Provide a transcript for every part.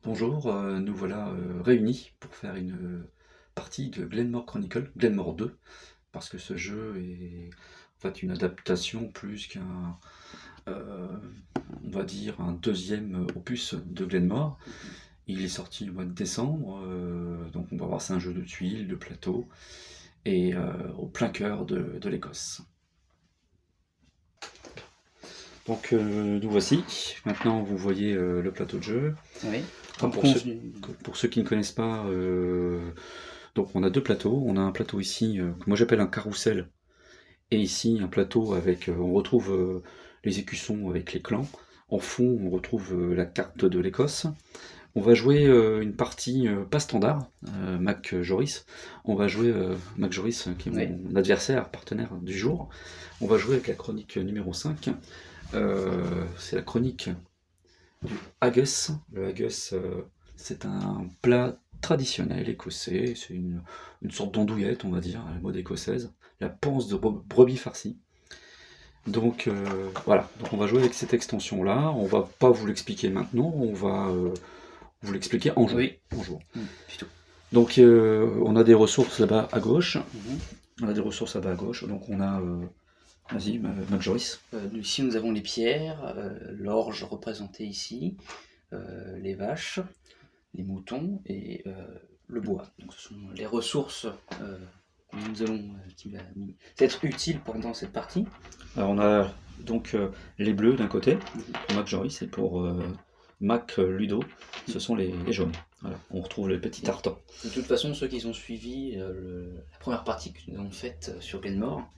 Bonjour, nous voilà réunis pour faire une partie de Glenmore Chronicle, Glenmore 2, parce que ce jeu est en fait une adaptation plus qu'un, euh, on va dire, un deuxième opus de Glenmore. Il est sorti au mois de décembre, donc on va voir, c'est un jeu de tuiles, de plateau, et au plein cœur de l'Écosse. Donc nous voici, maintenant vous voyez le plateau de jeu. Oui. Comme pour ceux qui ne connaissent pas, donc on a deux plateaux. On a un plateau ici que moi j'appelle un carrousel, et ici un plateau avec, on retrouve les écussons avec les clans. En fond, on retrouve la carte de l'Écosse. On va jouer une partie pas standard, Mac Joris. On va jouer Mac Joris, qui est Oui. mon adversaire, partenaire du jour. On va jouer avec la chronique numéro 5. C'est la chronique du haggis. Le haggis, c'est un plat traditionnel écossais. C'est une sorte d'andouillette, on va dire, à la mode écossaise. La panse de brebis farcie. Donc voilà, donc on va jouer avec cette extension-là. On va pas vous l'expliquer maintenant, on va vous l'expliquer en jouant. Oui. En jouant. Plutôt. Donc on a des ressources là-bas à gauche. Mhm. On a des ressources là-bas à gauche. Donc on a... vas-y, Mac Joris. Ici, nous avons les pierres, l'orge représentée ici, les vaches, les moutons et le bois. Donc, ce sont les ressources que nous allons, qui va nous être utiles pendant cette partie. Alors on a donc les bleus d'un côté, pour Mac Joris, et pour Mac Ludo, ce sont les jaunes. Voilà, on retrouve le petit tartan. De toute façon, ceux qui ont suivi la première partie que nous avons faite sur Glenmore,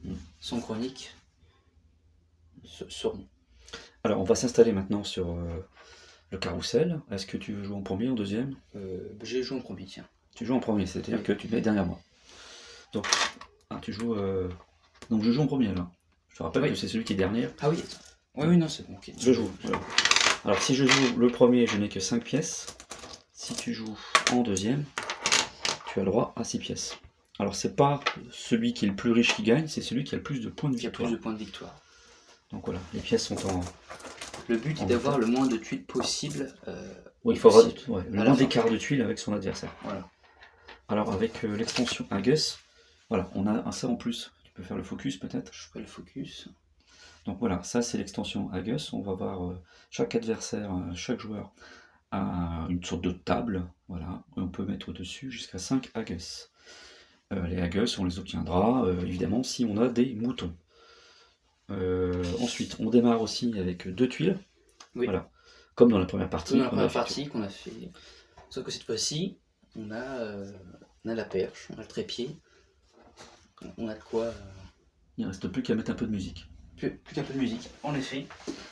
sans chronique, sauront. Alors on va s'installer maintenant sur le carrousel. Est-ce que tu veux jouer en premier ou en deuxième? J'ai joué en premier, tiens. Tu joues en premier, c'est-à-dire que tu mets derrière moi. Donc, tu joues... Donc je joue en premier là. Je te rappelle que c'est celui qui est dernier. Ah oui, oui, non, c'est bon. Okay. Je joue. Voilà. Alors si je joue le premier, je n'ai que 5 pièces. Si tu joues en deuxième, tu as le droit à 6 pièces. Alors c'est pas celui qui est le plus riche qui gagne, c'est celui qui a le plus de points de victoire. Il y a plus de points de victoire. Donc voilà, les pièces sont en... Le but est d'avoir le moins de tuiles possible. Oui, il faut avoir le moins d'écart de tuiles avec son adversaire. Voilà. Alors avec l'extension haggis, voilà, on a ça en plus. Tu peux faire le focus peut-être? Je ferai le focus. Donc voilà, ça c'est l'extension haggis. On va voir chaque adversaire, chaque joueur a une sorte de table. Voilà, on peut mettre dessus jusqu'à 5 haggis. Les haggis, on les obtiendra évidemment si on a des moutons. Ensuite, on démarre aussi avec 2 tuiles. Oui. Voilà, comme dans la première partie. Comme dans la première partie qu'on a fait. Sauf que cette fois-ci, on a la perche, on a le trépied, on a de quoi. Il ne reste plus qu'à mettre un peu de musique. Plus qu'un peu de musique, en effet.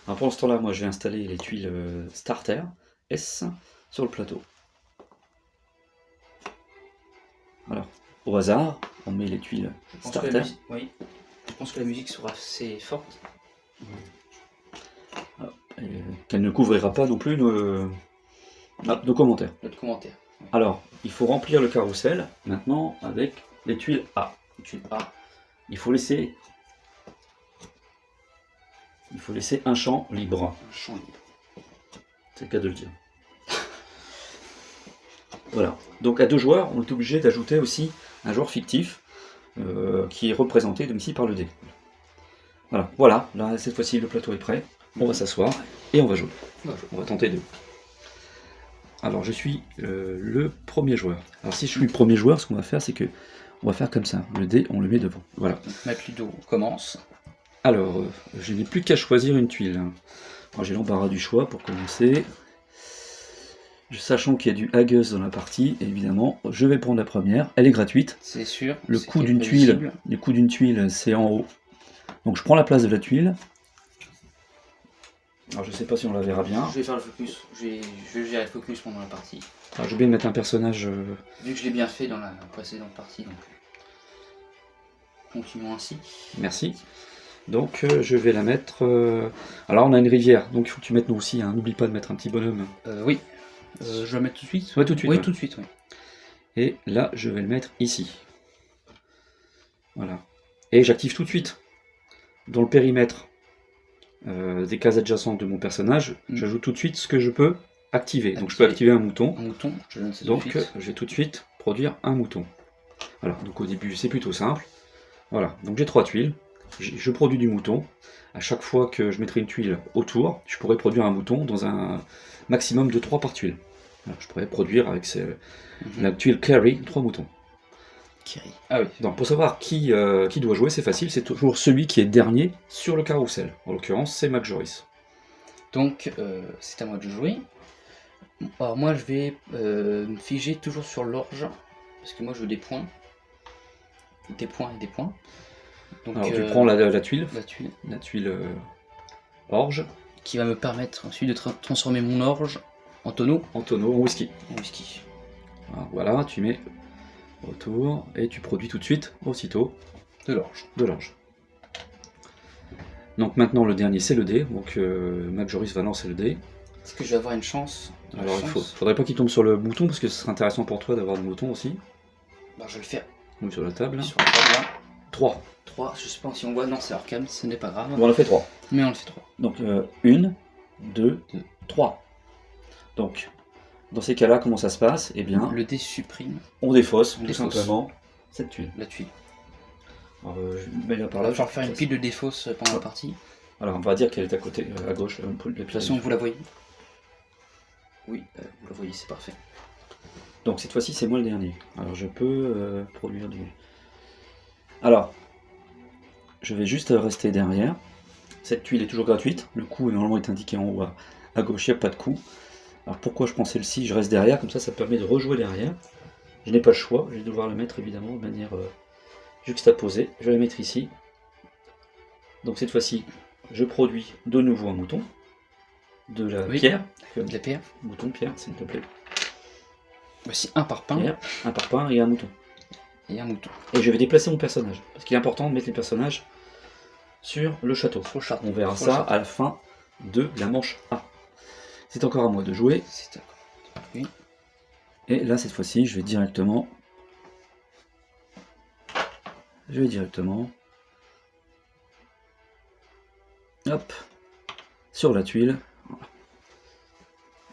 Alors pour ce temps-là, moi je vais installer les tuiles starter S sur le plateau. Alors, au hasard, on met les tuiles starter. Oui, je pense que la musique sera assez forte. Qu'elle ne couvrira pas non plus nos commentaires. Notre commentaire. Oui. Alors, il faut remplir le carrousel maintenant avec les tuiles A. Tuile A. Il faut laisser un champ libre. Un champ libre. C'est le cas de le dire. Voilà. Donc à 2 joueurs, on est obligé d'ajouter aussi un joueur fictif qui est représenté donc ici par le dé. Voilà. Là, cette fois-ci, le plateau est prêt. On va s'asseoir et on va jouer. On va tenter de... Alors, je suis le premier joueur. Alors, si je suis le premier joueur, ce qu'on va faire, c'est que on va faire comme ça. Le dé, on le met devant. Voilà. Mac Ludo commence. Alors, je n'ai plus qu'à choisir une tuile. Alors, j'ai l'embarras du choix pour commencer. Sachant qu'il y a du haggis dans la partie, évidemment, je vais prendre la première. Elle est gratuite. C'est sûr. Le coût d'une tuile, c'est en haut. Donc je prends la place de la tuile. Alors je sais pas si on la verra bien. Je vais faire le focus. Je vais gérer le focus pendant la partie. Alors j'ai oublié de mettre un personnage. Vu que je l'ai bien fait dans la précédente partie, donc continuons ainsi. Merci. Donc je vais la mettre. Alors on a une rivière, donc il faut que tu mettes nous aussi. Hein. N'oublie pas de mettre un petit bonhomme. Oui. Je vais le mettre tout de suite. Ouais, tout de suite. Oui, ouais. tout de suite. Oui. Et là, je vais le mettre ici. Voilà. Et j'active tout de suite. Dans le périmètre des cases adjacentes de mon personnage, j'ajoute tout de suite ce que je peux activé. Donc je peux activer un mouton. Un mouton, je donne ça tout de Donc suite. je vais tout de suite produire un mouton. Voilà, donc au début c'est plutôt simple. Voilà, donc j'ai 3 tuiles. Je produis du mouton. À chaque fois que je mettrai une tuile autour, je pourrais produire un mouton dans un maximum de 3 par tuile. Voilà, je pourrais produire avec la tuile carry 3 moutons. Kiri. Ah oui, donc pour savoir qui doit jouer, c'est facile, c'est toujours celui qui est dernier sur le carrousel. En l'occurrence, c'est Mac Joris. Donc, c'est à moi de jouer. Alors moi, je vais me figer toujours sur l'orge, parce que moi, je veux des points. Des points et des points. Donc, Alors tu prends la tuile, la tuile orge, qui va me permettre ensuite de transformer mon orge en tonneau. en tonneau, en whisky. En whisky. Alors, voilà, tu mets autour et tu produis tout de suite, aussitôt, De l'orge. de l'orge. Donc maintenant le dernier c'est le dé, donc Mac Joris va lancer le dé. Est-ce que je vais avoir une chance? Alors il faudrait pas qu'il tombe sur le mouton parce que ce serait intéressant pour toi d'avoir le mouton aussi. Bah, je vais le faire Donc sur la table. sur la table là. 3. 3, je sais pas si on voit, non c'est hors cam, ce n'est pas grave. Bon, on en fait 3. Mais on le fait 3. Donc 1, 2, 3. Donc dans ces cas-là, comment ça se passe? Eh bien, Le dé supprime on défausse On tout défausse. simplement cette tuile. la tuile. Alors, je mets là par On là. va faire une pile de défausse pendant la partie. De Alors on va dire qu'elle est à côté, à gauche. De toute façon, vous la voyez. Oui, vous la voyez, c'est parfait. Donc cette fois-ci, c'est moi le dernier. Alors je peux produire du... Alors, je vais juste rester derrière. Cette tuile est toujours gratuite. Le coup normalement est indiqué en haut à gauche, il n'y a pas de coup. Alors pourquoi je prends celle-ci? Je reste derrière, comme ça me permet de rejouer derrière. Je n'ai pas le choix, je vais devoir la mettre évidemment de manière juxtaposée. Je vais la mettre ici. Donc cette fois-ci, je produis de nouveau un mouton. De la pierre. De la pierre. Mouton, pierre, s'il te plaît. Voici un parpaing Pierre, un parpaing et un mouton. et un mouton. Et je vais déplacer mon personnage. Parce qu'il est important de mettre les personnages sur le château. Sur le château. On verra ça à la fin de la manche A. C'est encore à moi de jouer. C'est d'accord. Oui. Et là, cette fois-ci, je vais directement... Hop. Sur la tuile. Voilà.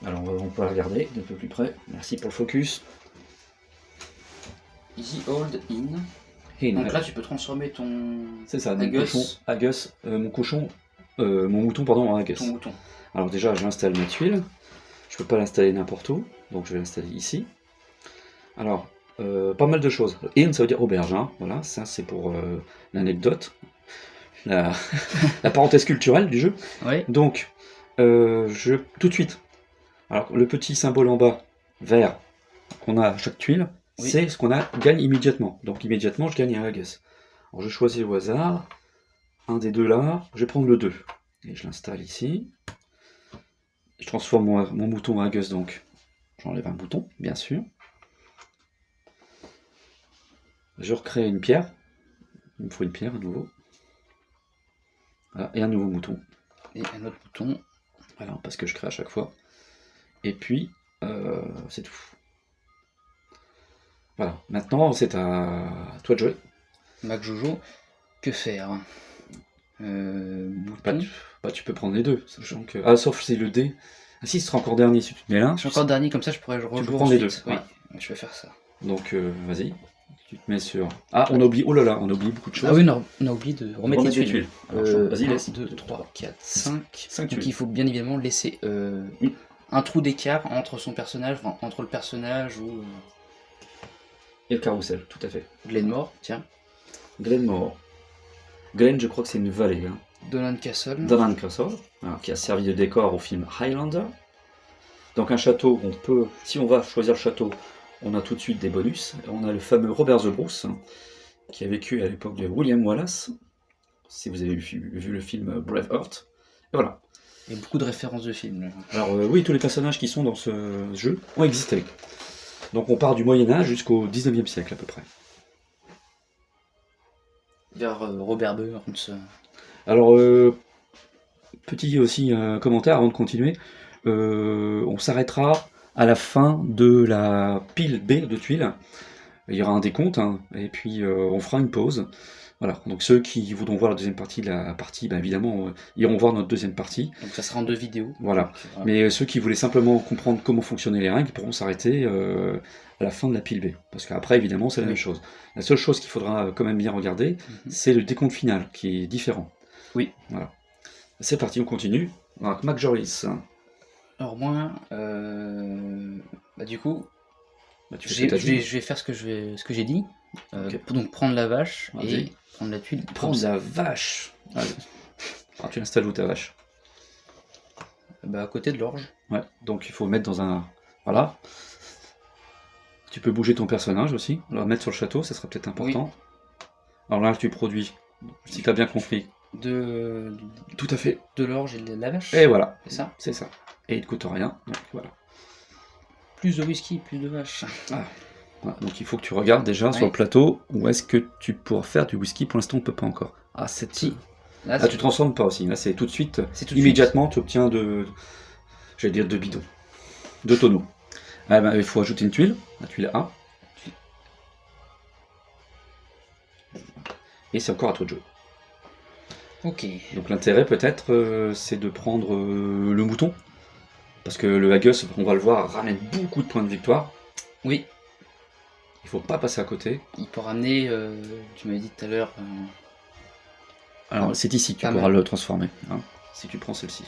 Alors, on peut la regarder de peu plus près. Merci pour le focus. Easy hold in. Et Donc là, tu peux transformer ton... c'est ça, Agus. mon mouton pardon, en Agus. ton mouton. Alors déjà, j'installe ma tuile. Je peux pas l'installer n'importe où, donc je vais l'installer ici. Alors, pas mal de choses. In, ça veut dire auberge, hein. Voilà, ça c'est pour l'anecdote, la parenthèse culturelle du jeu. Oui. Donc, tout de suite, alors le petit symbole en bas, vert, qu'on a à chaque tuile, Oui. c'est ce qu'on gagne immédiatement. Donc immédiatement, je gagne un Agus. Alors je choisis au hasard, un des deux là, je vais prendre le 2. Et je l'installe ici. Je transforme mon mouton en Agus, donc j'enlève un bouton, bien sûr. Je recrée une pierre. Il me faut une pierre à nouveau. Voilà, et un nouveau mouton. Et un autre mouton. Voilà, parce que je crée à chaque fois. Et puis, c'est tout. Voilà, maintenant c'est à toi de jouer. Mac Jojo, que faire? Bouton. Tu peux prendre les deux, sachant que... Ah, sauf si le dé... Ah si, ce sera encore dernier si tu te mets là. Je suis encore dernier, comme ça je pourrais rejouer. Tu peux prendre les deux. Oui, Ouais. je vais faire ça. Donc, vas-y. Tu te mets sur... Ah, on a oublié... Oh là là, on a oublié beaucoup de choses. Ah oui, on a oublié de remettre les tuiles. Vas-y, 1, laisse. 2, 3, 4, 5. 5 Donc tuiles. il faut bien évidemment laisser un trou d'écart entre son personnage, enfin, entre le personnage ou Et le carrousel, tout à fait. Glenmore, tiens. Glenmore. Glen, je crois que c'est une vallée. Hein. Donan Castle. Donan Castle, alors, qui a servi de décor au film Highlander. Donc un château, on peut, si on va choisir le château, on a tout de suite des bonus. On a le fameux Robert the Bruce, hein, qui a vécu à l'époque de William Wallace, si vous avez vu le film Braveheart. Et voilà. Il y a beaucoup de références de films. Là. Alors oui, tous les personnages qui sont dans ce jeu ont existé. Donc on part du Moyen-Âge jusqu'au 19e siècle à peu près. Vers Robert Burns. Alors, petit aussi commentaire avant de continuer. On s'arrêtera à la fin de la pile B de tuiles. il y aura un décompte, hein, et puis on fera une pause. Voilà, donc ceux qui voudront voir la deuxième partie de la partie, ben évidemment, iront voir notre deuxième partie. Donc ça sera en 2 vidéos. Voilà. Donc, Mais ceux qui voulaient simplement comprendre comment fonctionnaient les règles pourront s'arrêter à la fin de la pile B. Parce qu'après, évidemment, c'est la Oui. même chose. La seule chose qu'il faudra quand même bien regarder, c'est le décompte final, qui est différent. Oui. Voilà. C'est parti, on continue. Alors, Mac Joris. Alors moi, bah, du coup, Bah, tu fais ce que t'as dit. je vais faire ce que j'ai dit. Ok. Pour donc prendre la vache Vas-y. et prendre la tuile. Prends la vache. Allez. Alors, tu installes où ta vache? Bah, à côté de l'orge. Ouais, donc il faut mettre dans un... Voilà. Tu peux bouger ton personnage aussi. Alors mettre sur le château, ça serait peut-être important. Alors là, tu produis, si tu as bien compris. Tout à fait. De l'orge et de la vache. Et voilà, C'est ça. c'est ça. Et il ne te coûte rien, donc voilà. Plus de whisky, plus de vache. Voilà, donc il faut que tu regardes déjà sur le plateau où est-ce que tu pourras faire du whisky. Pour l'instant, on ne peut pas encore. Ah, c'est... Si. Là, Ah, tu transformes pas aussi. Là, c'est tout de suite, c'est tout de immédiatement, tu obtiens j'allais dire 2 bidons. 2 tonneaux. Ah, ben, il faut ajouter une tuile, la tuile A. Et c'est encore à toi de jouer. Ok. Donc l'intérêt peut-être, c'est de prendre le mouton. Parce que le Hagus, on va le voir, ramène beaucoup de points de victoire. Oui. Il faut pas passer à côté. Il peut ramener, tu m'avais dit tout à l'heure. Alors c'est ici que tu pas pourras mal. le transformer, hein, si tu prends celle-ci.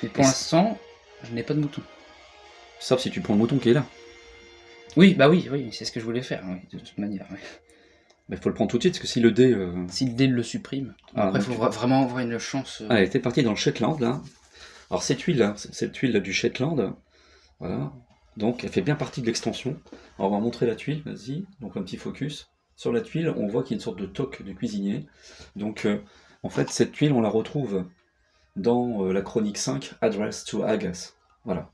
Mais pour l'instant, je n'ai pas de mouton. Sauf si tu prends le mouton qui est là. Oui, bah oui, c'est ce que je voulais faire, oui, de toute manière. Oui. Il faut le prendre tout de suite, parce que si le dé... Si le dé le supprime, Ah, après il donc faut vraiment avoir une chance. Allez, t'es parti dans le Shetland, là. Alors cette tuile, là, cette tuile là, du Shetland, voilà. Donc elle fait bien partie de l'extension. Alors on va montrer la tuile, vas-y. Donc un petit focus. Sur la tuile, on voit qu'il y a une sorte de toque de cuisinier. Donc en fait, cette tuile, on la retrouve dans la chronique 5, Address to Hagus. Voilà.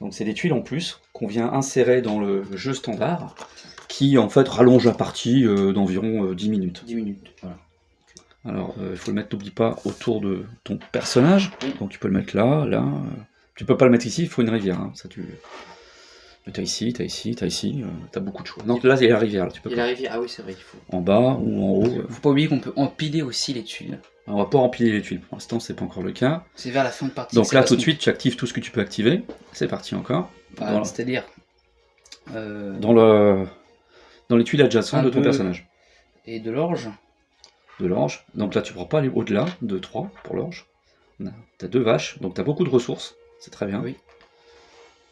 Donc c'est des tuiles en plus qu'on vient insérer dans le jeu standard, qui en fait rallonge la partie d'environ 10 minutes. 10 minutes, voilà. Alors il faut le mettre, n'oublie pas, autour de ton personnage. Oui. Donc tu peux le mettre là, là. Tu peux pas le mettre ici, il faut une rivière. Hein. Ça, t'as ici, t'as ici, t'as ici, t'as beaucoup de choix. Non, là il y a la rivière, là, tu peux Et pas. la rivière, ah oui, c'est vrai, il faut. En bas ou en haut. Faut pas oublier qu'on peut empiler aussi les tuiles. On va pas empiler les tuiles, pour l'instant c'est pas encore le cas. C'est vers la fin de partie. Donc c'est là pas tout de ce suite tu actives tout ce que tu peux activer. C'est parti encore. qu'on- Voilà. C'est-à-dire. Dans les tuiles adjacentes Un de ton peu. personnage. Et de l'orge. De l'orge. Donc là tu ne pourras pas aller au-delà de 3 pour l'orge. Tu as 2 vaches, donc tu as beaucoup de ressources. C'est très bien. Oui.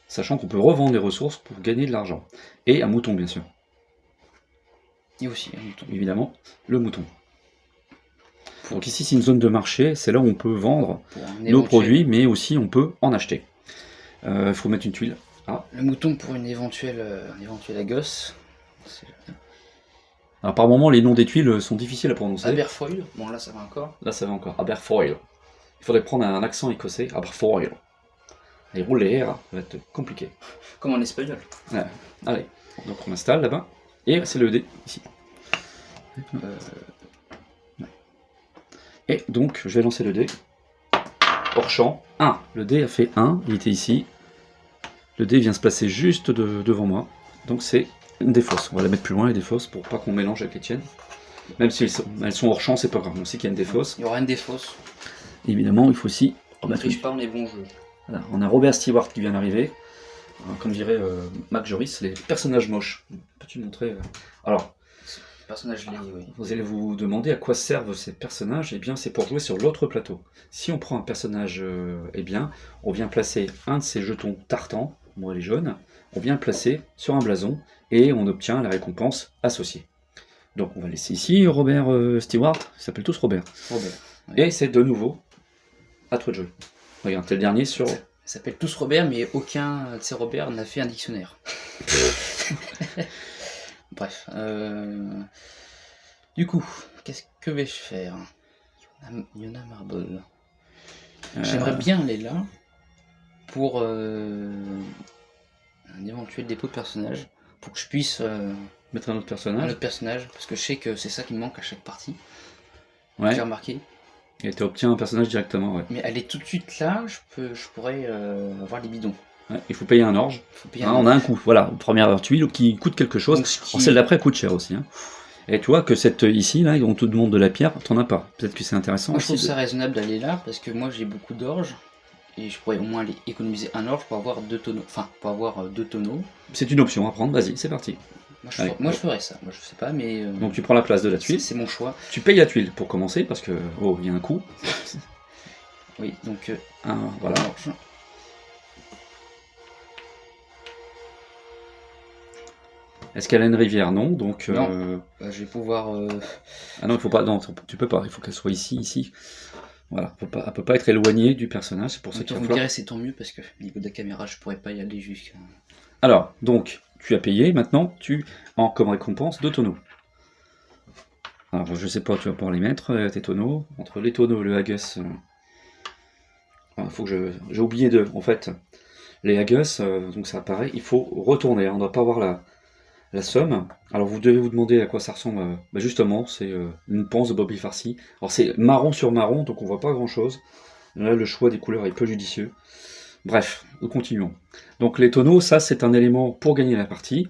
Sachant qu'on peut revendre des ressources pour gagner de l'argent. Et un mouton bien sûr. Et aussi un mouton. Évidemment, le mouton. Donc ici c'est une zone de marché, c'est là où on peut vendre Pour un nos éventuel- produits, mais aussi on peut en acheter. Il faut mettre une tuile. Le mouton pour un éventuel Hagus. C'est Alors par moment les noms des tuiles sont difficiles à prononcer. Aberfoil. Bon, là ça va encore. Là, ça va encore. Aberfoil. Il faudrait prendre un accent écossais. Aberfoil. Et rouler les R, ça va être compliqué. Comme en espagnol. Ouais. Allez, donc on installe là-bas. Et c'est le dé, ici. Et donc, je vais lancer le dé. Hors champ. 1. Le dé a fait 1. Il était ici. Le dé vient se placer juste devant moi. Donc c'est une défausse. On va la mettre plus loin, les défausses, pour pas qu'on mélange avec les tiennes. Même si elles sont hors champ, c'est pas grave. On sait qu'il y a une défausse. Il y aura une défausse. Évidemment, il faut aussi On ne remettre une... triche pas, on est bon jeu. Voilà, on a Robert Stewart qui vient d'arriver. Comme dirait Mac Joris, les personnages moches. Peux-tu montrer Alors, Personnage lié, oui. vous allez vous demander à quoi servent ces personnages. Eh bien, c'est pour jouer sur l'autre plateau. Si on prend un personnage, eh bien, on vient placer un de ces jetons tartans, moi les jaunes, on vient le placer sur un blason et on obtient la récompense associée. Donc, on va laisser ici Robert Stewart. Ils s'appellent tous Robert. Robert. Et c'est de nouveau à toi de jouer. Regarde, t'es le dernier sur... Ils s'appellent tous Robert, mais aucun de ces Robert n'a fait un dictionnaire. Bref. Du coup, qu'est-ce que vais-je faire? Yona Marble. J'aimerais bien aller là pour un éventuel dépôt de personnage, pour que je puisse mettre un autre un personnage. autre personnage, parce que je sais que c'est ça qui me manque à chaque partie. Ouais. J'ai remarqué. Et tu obtiens un personnage directement, ouais. Mais aller tout de suite là, je pourrais avoir les bidons. Ouais, il faut payer un orge. Faut payer Hein, un on a un orge. coût. Voilà, première tuile qui coûte quelque chose. Donc, ce Alors, qui- celle d'après coûte cher aussi. Hein. Et tu vois que cette ici, là, on te demande de la pierre, t'en as pas. Peut-être que c'est intéressant Moi, je aussi. trouve ça raisonnable d'aller là parce que moi, j'ai beaucoup d'orge et je pourrais au moins aller économiser un orge pour avoir 2 tonneaux. Enfin, pour avoir 2 tonneaux. C'est une option à prendre, vas-y, c'est parti. Allez. Moi, je ferais ça. Moi, je sais pas, mais Donc tu prends la place de la tuile. c'est mon choix. Tu payes la tuile pour commencer parce que, oh, il y a un coût. Oui, donc Voilà. orge. Est-ce qu'elle a une rivière? Non, donc... Non. Je vais pouvoir. Ah non, il faut pas. Non, tu peux pas. Il faut qu'elle soit ici, ici. Voilà. Elle peut pas être éloignée du personnage. C'est pour ça qu'il va Vous falloir... direz c'est tant mieux parce que au niveau de la caméra, je pourrais pas y aller jusqu'à. Alors, donc, tu as payé. Maintenant, tu en comme récompense 2 tonneaux. Alors, je sais pas, tu vas pouvoir les mettre, tes tonneaux. Entre les tonneaux, le haggis... faut que j'ai oublié de... En fait, les haggis, donc ça apparaît. Il faut retourner. Hein, on ne doit pas avoir la somme. Alors vous devez vous demander à quoi ça ressemble. Bah justement, c'est une panse de Bobby Farcy. Alors c'est marron sur marron, donc on voit pas grand chose. Là, le choix des couleurs est peu judicieux. Bref, nous continuons. Donc les tonneaux, ça c'est un élément pour gagner la partie,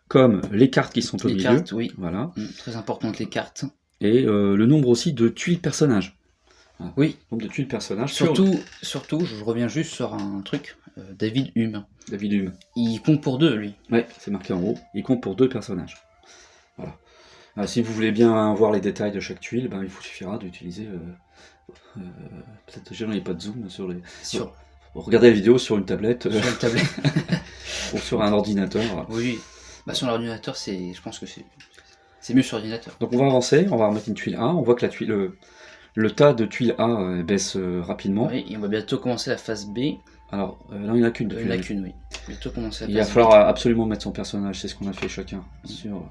comme les cartes qui sont au Les milieu. cartes, oui. Voilà. Très importante les cartes. Et le nombre aussi de tuiles personnages. Voilà. Oui. Le nombre de tuiles personnages. Surtout, je reviens juste sur un truc. David Hume. David Hume. Il compte pour 2, lui. Ouais, c'est marqué en haut. Il compte pour 2 personnages. Voilà. Si vous voulez bien voir les détails de chaque tuile, ben, il vous suffira d'utiliser... peut-être, je n'ai pas de zoom sur les... Regardez la vidéo sur une tablette. Sur une tablette. Ou sur un ordinateur. Oui. Bah, sur l'ordinateur, je pense que c'est mieux sur l'ordinateur. Donc on va avancer, on va remettre une tuile A. On voit que la tuile, le tas de tuiles A baisse rapidement. Oui, et on va bientôt commencer la phase B. Alors, là, il n'y en a qu'une. Il n'y en a qu'une, oui. Bientôt commencer la phase Il va falloir absolument mettre son personnage, c'est ce qu'on a fait chacun. Sur...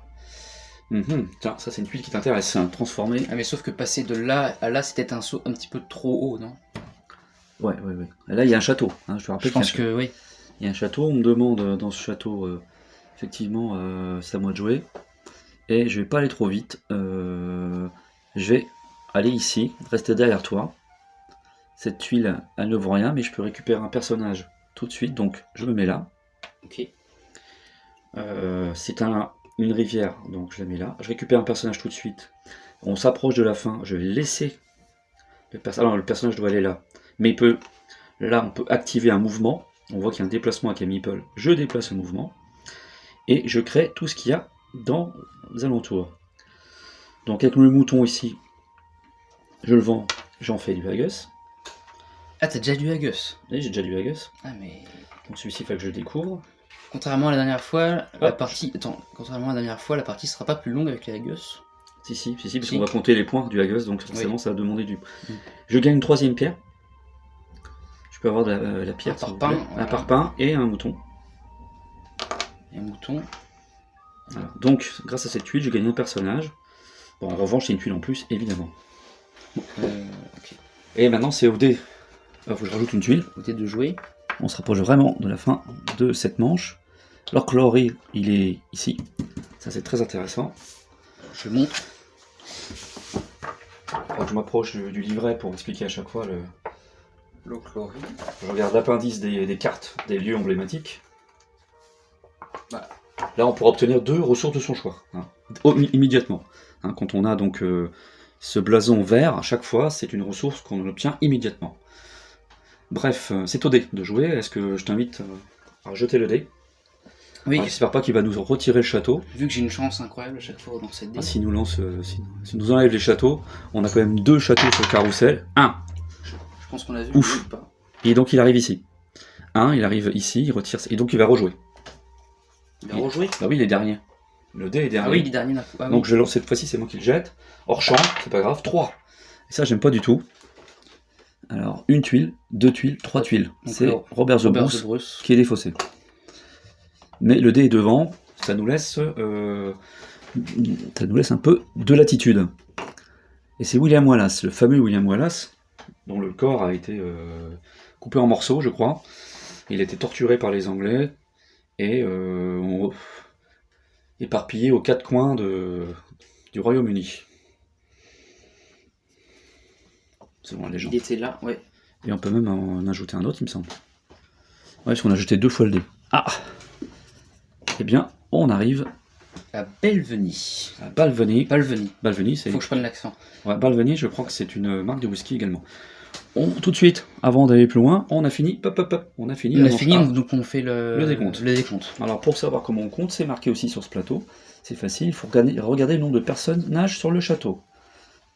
Tiens, ça c'est une tuile qui t'intéresse, transformer. Ah mais sauf que passer de là à là, c'est peut-être un saut un petit peu trop haut, non? Ouais. Et là, il y a un château. Hein, je te rappelle. Je pense que oui. Il y a un château, on me demande dans ce château, effectivement, c'est à moi de jouer. Et je vais pas aller trop vite. Je vais aller ici, rester derrière toi. Cette tuile, elle ne vaut rien, mais je peux récupérer un personnage tout de suite, donc je me mets là. Ok. C'est une rivière, donc je la mets là. Je récupère un personnage tout de suite. On s'approche de la fin, je vais laisser le personnage. Alors le personnage doit aller là. Mais là, on peut activer un mouvement. On voit qu'il y a un déplacement avec un meeple. Je déplace le mouvement. Et je crée tout ce qu'il y a dans les alentours. Donc avec le mouton ici, je le vends, j'en fais du haggis. Ah, t'as déjà du haggis? Oui, j'ai déjà du haggis. Ah, mais. Donc celui-ci, il faut que je le découvre. Contrairement à la dernière fois, la partie. Attends, contrairement à la dernière fois, la partie sera pas plus longue avec les haggis. Si, parce qu'on va compter les points du haggis, donc forcément, ça va demander du. Je gagne une 3e pierre. Je peux avoir de la pierre. Un parpaing. Voilà. Un parpaing et un mouton. Et un mouton. Voilà. Donc, grâce à cette tuile, je gagne un personnage. Bon, en revanche, c'est une tuile en plus, évidemment. Ok. Et maintenant, c'est au dé. Il faut que je rajoute une tuile. Au dé de jouer. On se rapproche vraiment de la fin de cette manche. L'orchloré, il est ici. Ça, c'est très intéressant. Je le montre. Je m'approche du livret pour expliquer à chaque fois le. L'orchloré. Je regarde l'appendice des cartes, des lieux emblématiques. Voilà. Là, on pourra obtenir 2 ressources de son choix, hein, immédiatement. Hein, quand on a donc ce blason vert, à chaque fois, c'est une ressource qu'on obtient immédiatement. Bref, c'est au dé de jouer. Est-ce que je t'invite à jeter le dé? Oui. J'espère pas qu'il va nous retirer le château. Vu que j'ai une chance incroyable à chaque fois dans cette dé. S'il nous nous enlève les châteaux, on a quand même 2 châteaux sur le carrousel. 1. Je pense qu'on l'a vu. Ouf. Pas. Et donc il arrive ici. 1, il arrive ici, il retire. Et donc il va rejouer. Il va rejouer? Bah oui, il est dernier. Le dé est dernier. Ah oui, il est dernier. Ah, donc je lance cette fois-ci, c'est moi qui le jette. Hors champ, c'est pas grave. 3. Et ça, j'aime pas du tout. Alors, 1 tuile, 2 tuiles, 3 tuiles. C'est Robert the Bruce qui est défaussé. Mais le dé est devant, ça nous laisse un peu de latitude. Et c'est William Wallace, le fameux William Wallace, dont le corps a été coupé en morceaux, je crois. Il a été torturé par les Anglais et éparpillé aux 4 coins du Royaume-Uni. Selon la légende. Il était là, ouais. Et on peut même en ajouter un autre, il me semble. parce qu'on a jeté 2 fois le dé. Ah. Eh bien, on arrive À Balvenie. à Balvenie. Balvenie. Balvenie, c'est... Faut que je prenne l'accent. Ouais, Balvenie, je crois que c'est une marque de whisky également. Tout de suite, avant d'aller plus loin, on a fini. On a fini. On la a manche fini, A. donc on fait le décompte. Le décompte. Alors pour savoir comment on compte, c'est marqué aussi sur ce plateau. C'est facile, il faut regarder le nombre de personnages sur le château.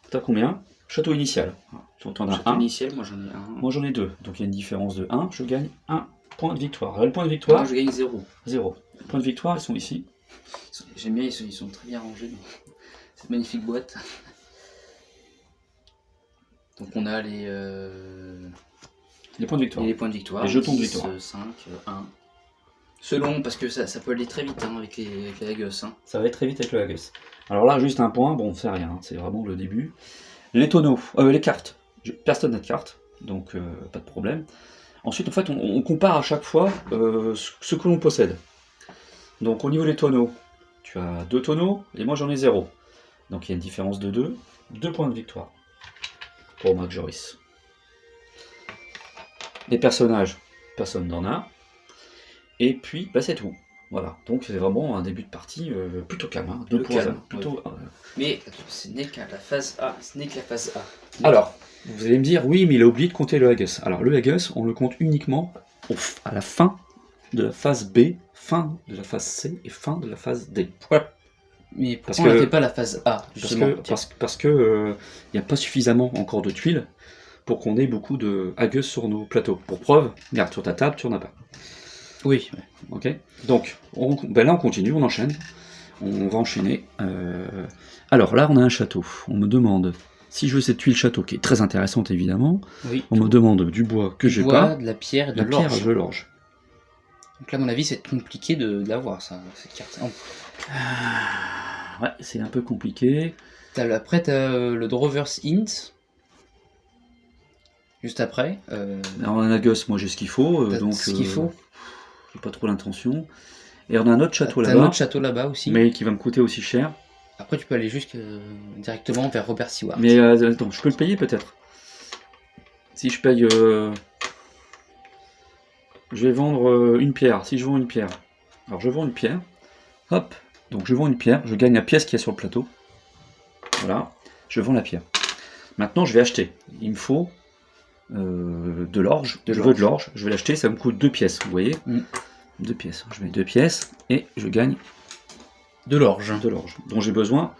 T'as combien? Château initial. Tu en as Château un. initial, moi j'en ai un. Moi j'en ai 2. Donc il y a une différence de 1. Je gagne 1 point de victoire. Alors, le point de victoire, Moi je gagne 0. 0. Les points de victoire, ils sont ici. J'aime bien, ils sont très bien rangés dans cette magnifique boîte. Donc on a les Les points de victoire. les points de victoire. Les jetons de 10, victoire. 5, 1. Selon, parce que ça peut aller très vite hein, avec les Haggis. Hein. Ça va être très vite avec le Haggis. Alors là, juste un point, bon, c'est rien, hein, c'est vraiment le début. Les tonneaux, les cartes. Personne n'a de cartes, donc pas de problème. Ensuite, en fait, on compare à chaque fois ce que l'on possède. Donc au niveau des tonneaux, tu as 2 tonneaux et moi j'en ai 0. Donc il y a une différence de 2. 2 points de victoire pour Marc Joris. Les personnages, personne n'en a. Et puis, bah, c'est tout. Voilà, donc c'est vraiment un début de partie plutôt calme, hein, 2 points. Calme, Plutôt, Mais ce n'est qu'à la phase A. Ce n'est que la phase A. Alors, vous allez me dire, oui, mais il a oublié de compter le Haggis. Alors, le Haggis, on le compte uniquement à la fin de la phase B, fin de la phase C et fin de la phase D. Pourquoi Mais pourquoi Parce on que- ne fait pas la phase A justement Parce que il n'y a pas suffisamment encore de tuiles pour qu'on ait beaucoup de Haggis sur nos plateaux. Pour preuve, regarde, sur ta table, tu n'en as pas. Oui. Ok. Donc, là, on continue, on enchaîne. On va enchaîner. Alors là, on a un château. On me demande si je veux cette tuile château, qui est très intéressante évidemment. Oui. On me demande du bois que j'ai pas. De la pierre et de La pierre, l'orge. je l'orge. Donc là, à mon avis, c'est compliqué de l'avoir, ça, cette carte. Ouais, c'est un peu compliqué. Après, t'as le Drover's Hint. Juste après. Alors, en Haggis, moi j'ai ce qu'il faut. T'as Donc, ce qu'il faut. j'ai pas trop l'intention. Et on a un autre château T'as un là-bas, autre château là-bas aussi. mais qui va me coûter aussi cher. Après, tu peux aller directement vers Robert Seward. Mais attends, je peux le payer peut-être. Si je paye. Je vais vendre une pierre. Si je vends une pierre. Alors je vends une pierre. Hop. Donc je vends une pierre. Je gagne la pièce qu'il y a sur le plateau. Voilà. Je vends la pierre. Maintenant je vais acheter. Il me faut de l'orge. Je veux de l'orge. Je vais l'acheter. Ça me coûte 2 pièces. Vous voyez 2 pièces. Je mets 2 pièces. Et je gagne de l'orge. de l'orge. Dont j'ai besoin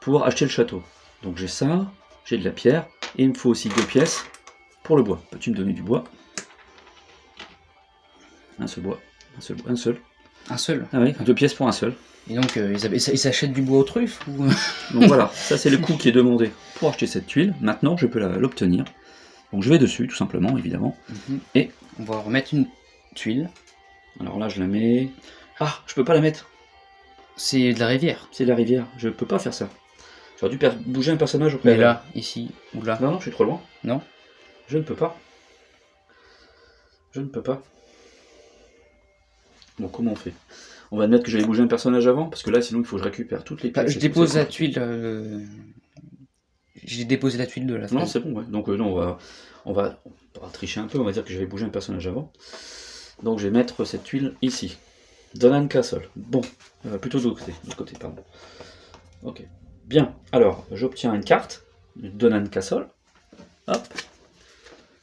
pour acheter le château. Donc j'ai ça. J'ai de la pierre. Et il me faut aussi 2 pièces pour le bois. Peux-tu me donner du bois? Un seul bois. Un seul. Un seul. Ah oui, 2 pièces pour un seul. Et donc, ils s'achètent du bois aux truffes ou... Donc voilà, ça c'est le coût qui est demandé pour acheter cette tuile. Maintenant, je peux l'obtenir. Donc je vais dessus, tout simplement, évidemment. Et on va remettre une tuile. alors là, je la mets... Ah, je peux pas la mettre. C'est de la rivière. C'est la rivière. Je peux pas faire ça. J'aurais dû bouger un personnage au Mais préalable. là, ici, ou là. Non, non, je suis trop loin. Non. Je ne peux pas. Je ne peux pas. Bon, comment on fait? On va admettre que j'allais bouger un personnage avant, parce que là, sinon, il faut que je récupère toutes les pièces. Je dépose la tuile. J'ai déposé la tuile de la Non, phase. c'est bon, ouais. Donc non, on va tricher un peu, on va dire que j'avais bougé un personnage avant. Donc je vais mettre cette tuile ici. Donan Castle. Bon, plutôt de l'autre côté, pardon. Ok. Bien, alors, j'obtiens une carte de Donan Castle. Hop.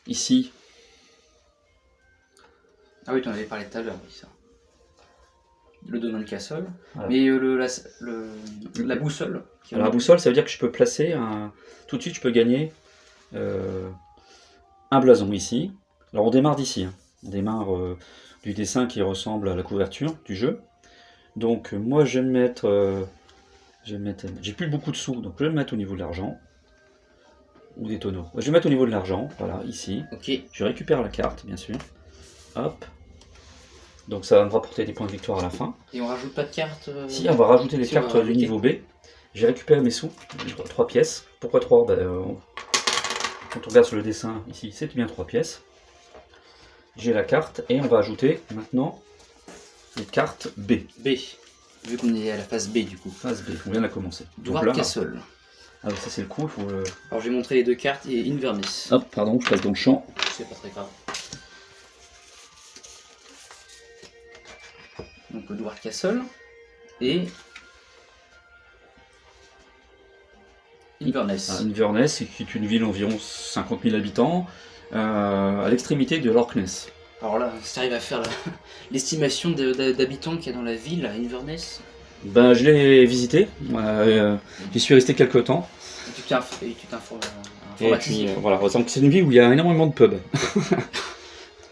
Ici. Ah oui, tu en avais parlé tout à l'heure, oui, ça. Le Donan Castle. Voilà. Mais la boussole. Alors la boussole, ça veut dire que je peux placer un... Tout de suite, je peux gagner un blason ici. Alors on démarre d'ici. Hein. On démarre du dessin qui ressemble à la couverture du jeu. Donc moi, je vais me mettre... j'ai plus beaucoup de sous, donc je vais me mettre au niveau de l'argent. Ou des tonneaux. Je vais mettre au niveau de l'argent, voilà, ici. Ok. Je récupère la carte, bien sûr. Hop. Donc ça va me rapporter des points de victoire à la fin. Et on rajoute pas de cartes Si, on va rajouter les si on va cartes du rajouter. niveau B. J'ai récupéré mes sous, 3 pièces. Pourquoi 3 quand on regarde sur le dessin, ici, c'est bien 3 pièces. J'ai la carte et on va ajouter maintenant les cartes B. B. Vu qu'on est à la phase B du coup. Phase B, on vient de la commencer. Donc Dwarf là, Castle. ah oui, ça c'est le coup, il faut le... Alors je vais montrer les deux cartes et Inverness. Hop, pardon, je passe dans le champ. C'est pas très grave. donc le Dwarf Castle, et Inverness. Inverness, qui est une ville d'environ 50 000 habitants, à l'extrémité de l'Orkness. Alors là, si tu arrives à faire l'estimation d'habitants qu'il y a dans la ville à Inverness, Ben, je l'ai visité, j'y suis resté quelques temps. tu t'informes. Et puis voilà, donc c'est une ville où il y a énormément de pubs.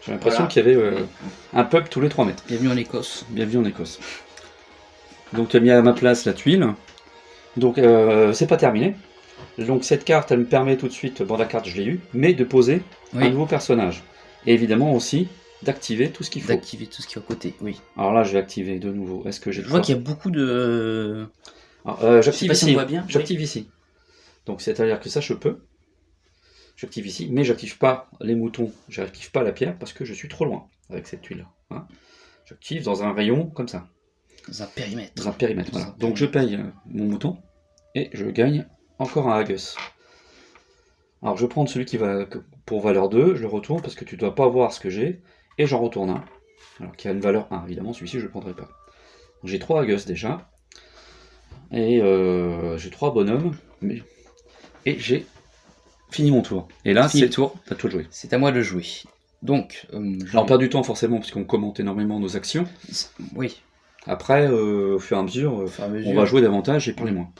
J'ai l'impression qu'il y avait un pub tous les 3 mètres. Bienvenue en Écosse. Bienvenue en Écosse. Donc tu as mis à ma place la tuile. Donc c'est pas terminé. Donc cette carte, elle me permet tout de suite, bon la carte je l'ai eue, mais de poser un nouveau personnage. Et évidemment aussi d'activer tout ce qu'il faut. D'activer tout ce qui est à côté, oui. Alors là je vais activer de nouveau. Est-ce que j'ai Je vois qu'il y a beaucoup de... j'active pas si ici. on voit bien. J'active ici. Donc c'est-à-dire que ça je peux. J'active ici, mais j'active pas les moutons, j'active pas la pierre parce que je suis trop loin avec cette tuile. Hein. J'active dans un rayon comme ça. Dans un périmètre. Dans un périmètre, voilà. Donc je paye mon mouton et je gagne encore un Haggis. Alors je prends celui qui va pour valeur 2, je le retourne parce que tu dois pas voir ce que j'ai, et j'en retourne un. Alors qui a une valeur 1, évidemment, celui-ci je le prendrai pas. J'ai 3 Haggis déjà, et j'ai 3 bonhommes, et j'ai fini mon tour. Et là, c'est tour, t'as tout joué. C'est à moi de jouer. Donc, alors, on perd du temps forcément, puisqu'on commente énormément nos actions. Oui. Après, au fur et à mesure, on va jouer davantage et parler moins.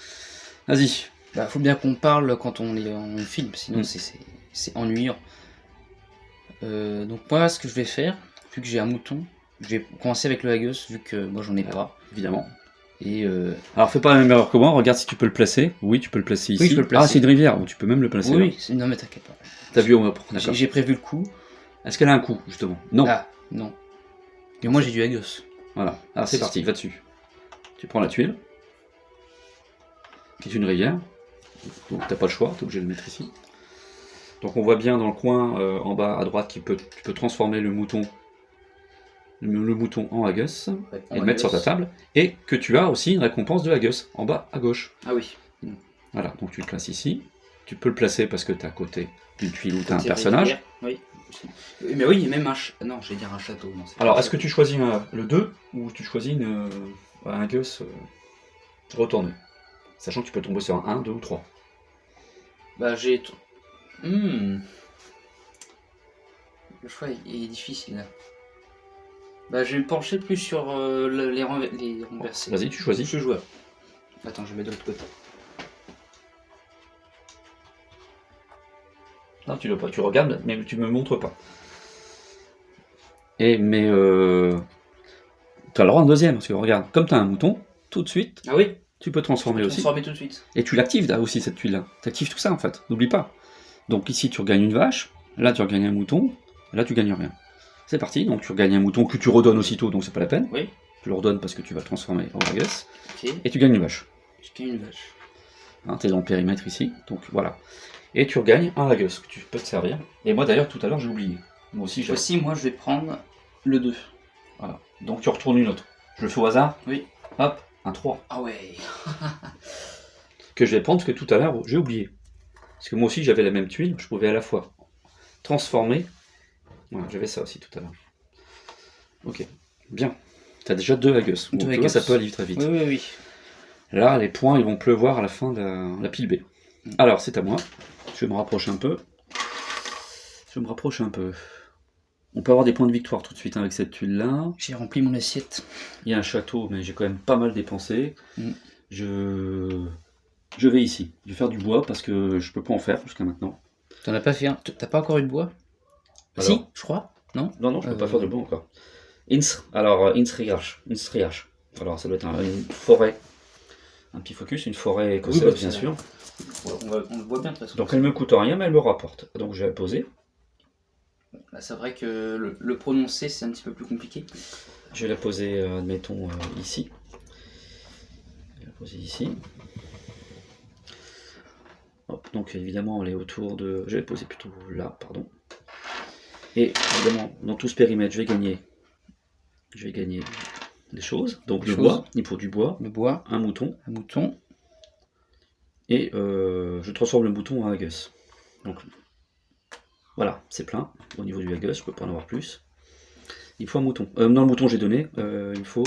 Vas-y. Bah, faut bien qu'on parle quand on est en film, sinon c'est ennuyant. Donc moi, ce que je vais faire, vu que j'ai un mouton, je vais commencer avec le Haggis, vu que moi j'en ai pas, évidemment. Et alors fais pas la même erreur que moi, regarde si tu peux le placer. Oui, tu peux le placer ici. Oui, je peux le placer. Ah, c'est une rivière, tu peux même le placer. Oui, non mais t'inquiète pas. T'as vu, d'accord. J'ai prévu le coup. Est-ce qu'elle a un coup, justement? Non. Ah, non. Mais moi j'ai du Haggis. Voilà, alors c'est parti, va dessus. Tu prends la tuile, qui est une rivière. Donc t'as pas le choix, t'es obligé de le mettre ici. Donc on voit bien dans le coin, en bas à droite, tu peux transformer le mouton en Haggis et le mettre sur ta table, et que tu as aussi une récompense de Haggis en bas à gauche. Ah oui. Voilà, donc tu le places ici. Tu peux le placer parce que tu es à côté d'une tuile où tu as un personnage. Oui. Mais oui, il y a même un... Non, je vais dire un château. Non, alors, est-ce que tu choisis le 2 ou tu choisis un Haggis retourné? Sachant que tu peux tomber sur un 1, 2 ou 3. Bah j'ai... Le choix est difficile là. Bah je vais me pencher plus sur les renversés. Vas-y, tu choisis. Je joue. Attends, je vais mettre de l'autre côté. Non, tu regardes, mais tu me montres pas. Mais tu as le droit à un deuxième, parce que regarde, comme tu as un mouton, tout de suite, ah oui, tu peux transformer aussi. Transformer tout de suite. Et tu l'actives là aussi, cette tuile-là. Tu actives tout ça en fait, n'oublie pas. Donc ici, tu regagnes une vache, là, tu regagnes un mouton, là, tu gagnes rien. C'est parti, donc tu regagnes un mouton que tu redonnes aussitôt, donc c'est pas la peine. Oui. Tu le redonnes parce que tu vas le transformer en Haggis. Okay. Et tu gagnes une vache. Je gagne une vache. Hein, tu es dans le périmètre ici, donc voilà. Et tu regagnes un Haggis que tu peux te servir. Et moi d'ailleurs, tout à l'heure, j'ai oublié. Moi aussi, j'ai. Aussi, moi, je vais prendre le 2. Voilà. Donc tu retournes une autre. Je le fais au hasard. Oui. Hop, un 3. Ah ouais. Que je vais prendre parce que tout à l'heure, j'ai oublié. Parce que moi aussi, j'avais la même tuile. Je pouvais à la fois transformer. Voilà, j'avais ça aussi tout à l'heure. Ok, bien. Tu as déjà 2 Haggis. Bon, tu vois, ça peut aller très vite. Oui, oui, oui. Là, les points, ils vont pleuvoir à la fin de la pile B. Alors, c'est à moi. Je vais me rapprocher un peu. On peut avoir des points de victoire tout de suite hein, avec cette tuile-là. J'ai rempli mon assiette. Il y a un château, mais j'ai quand même pas mal dépensé. Je vais ici. Je vais faire du bois parce que je peux pas en faire jusqu'à maintenant. T'en as pas fait un? T'as pas encore eu de bois? Alors, si, je crois. Non, je peux pas faire de bois encore. Insriach. Alors, ça doit être une forêt. Un petit focus, une forêt écossaise, oui, bien sûr. On le voit bien de toute façon. Donc elle me coûte rien, mais elle me rapporte. Donc je vais la poser. Là, c'est vrai que le prononcer, c'est un petit peu plus compliqué. Je vais la poser, admettons, ici. Je vais la poser ici. Hop, donc évidemment, elle est autour de... Je vais la poser plutôt là, pardon. Et évidemment, dans tout ce périmètre, je vais gagner des choses. Donc le bois, il faut du bois. Le bois. Un mouton. Et je transforme le mouton en Haggis. Donc voilà, c'est plein. Au niveau du Haggis, je peux pas en avoir plus. Il faut un mouton. Non, le mouton j'ai donné. Il faut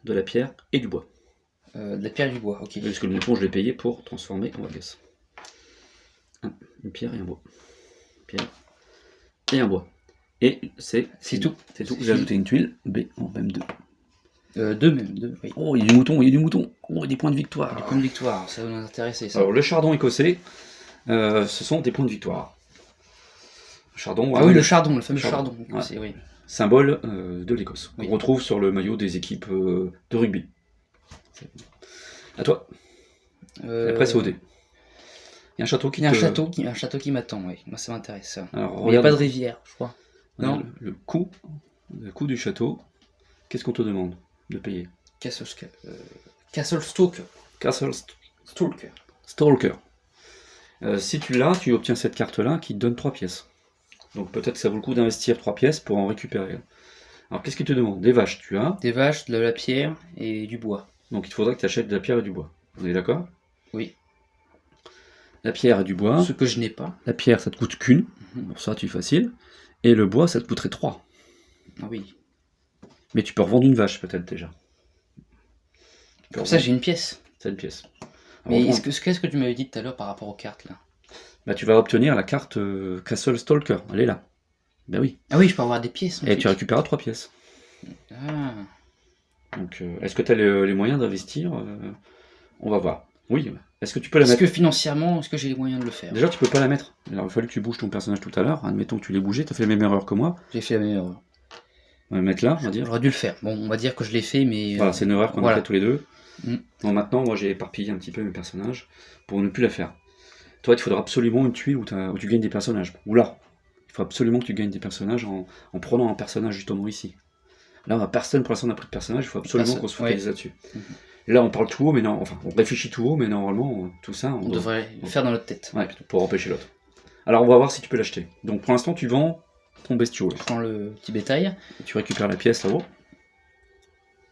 de la pierre et du bois. De la pierre et du bois, ok. Parce que le mouton, je l'ai payé pour transformer en Haggis. Une pierre et un bois. Pierre et un bois. Et c'est tout. C'est tout. J'ai ajouté une tuile. B, même 2. Deux, oui. Oh, il y a du mouton, il y a du mouton. Oh, il y a des points de victoire. Des points de victoire, ça va nous intéresser, ça. Alors, le chardon écossais, ce sont des points de victoire. Chardon, Ah oui, le chardon, le fameux chardon. chardon. Ouais. C'est, oui. Symbole de l'Écosse. Oui. On retrouve sur le maillot des équipes de rugby. À toi. Après, c'est au dé. Il y a un château qui Il y a un château qui m'attend, oui. Moi, ça m'intéresse, ça. Alors, Mais il n'y a pas de rivière, je crois. Non. Non. Le coût du château, qu'est-ce qu'on te demande de payer? Castle Stalker. Castle Stalker. Stalker. Si tu l'as, tu obtiens cette carte-là qui te donne 3 pièces. Donc peut-être que ça vaut le coup d'investir 3 pièces pour en récupérer. Alors qu'est-ce qu'il te demande? Des vaches, tu as. Des vaches, de la pierre et du bois. Donc il faudra que tu achètes de la pierre et du bois. On est d'accord? Oui. La pierre et du bois. Ce que je n'ai pas. La pierre, ça te coûte qu'une. Pour ça, tu es facile. Et le bois, ça te coûterait 3. Ah oui. Mais tu peux revendre une vache peut-être déjà. Comme ça, j'ai une pièce. C'est une pièce. Mais qu'est-ce que tu m'avais dit tout à l'heure par rapport aux cartes, là? Bah, tu vas obtenir la carte Castle Stalker. Elle est là. Ben oui. Ah oui, je peux avoir des pièces. Et tu récupéreras 3 pièces. Ah. Donc, est-ce que tu as les moyens d'investir? On va voir. Oui. Est-ce que tu peux la Est-ce mettre? que financièrement, est-ce que j'ai les moyens de le faire? Déjà, tu peux pas la mettre. Alors, il a fallu que tu bouges ton personnage tout à l'heure. Admettons que tu l'aies bougé. Tu as fait la même erreur que moi. J'ai fait la même erreur. On va le mettre là, on va dire. J'aurais dû le faire. Bon, on va dire que je l'ai fait, mais... Voilà, c'est une erreur qu'on a fait tous les deux. Mm. Bon, maintenant, moi, j'ai éparpillé un petit peu mes personnages pour ne plus la faire. Toi, il te faudra absolument une tuile où tu gagnes des personnages. Ou là, il faut absolument que tu gagnes des personnages en prenant un personnage justement ici. Là, personne pour l'instant n'a pris de personnage, il faut absolument qu'on se focalise là-dessus. Là, on parle tout haut, mais non, enfin, on réfléchit tout haut, mais normalement, tout ça, on devrait le faire dans notre tête. Ouais, pour empêcher l'autre. Alors, on va voir si tu peux l'acheter. Donc, pour l'instant, tu vends ton bestiau. Je prends le petit bétail. Et tu récupères la pièce là-haut.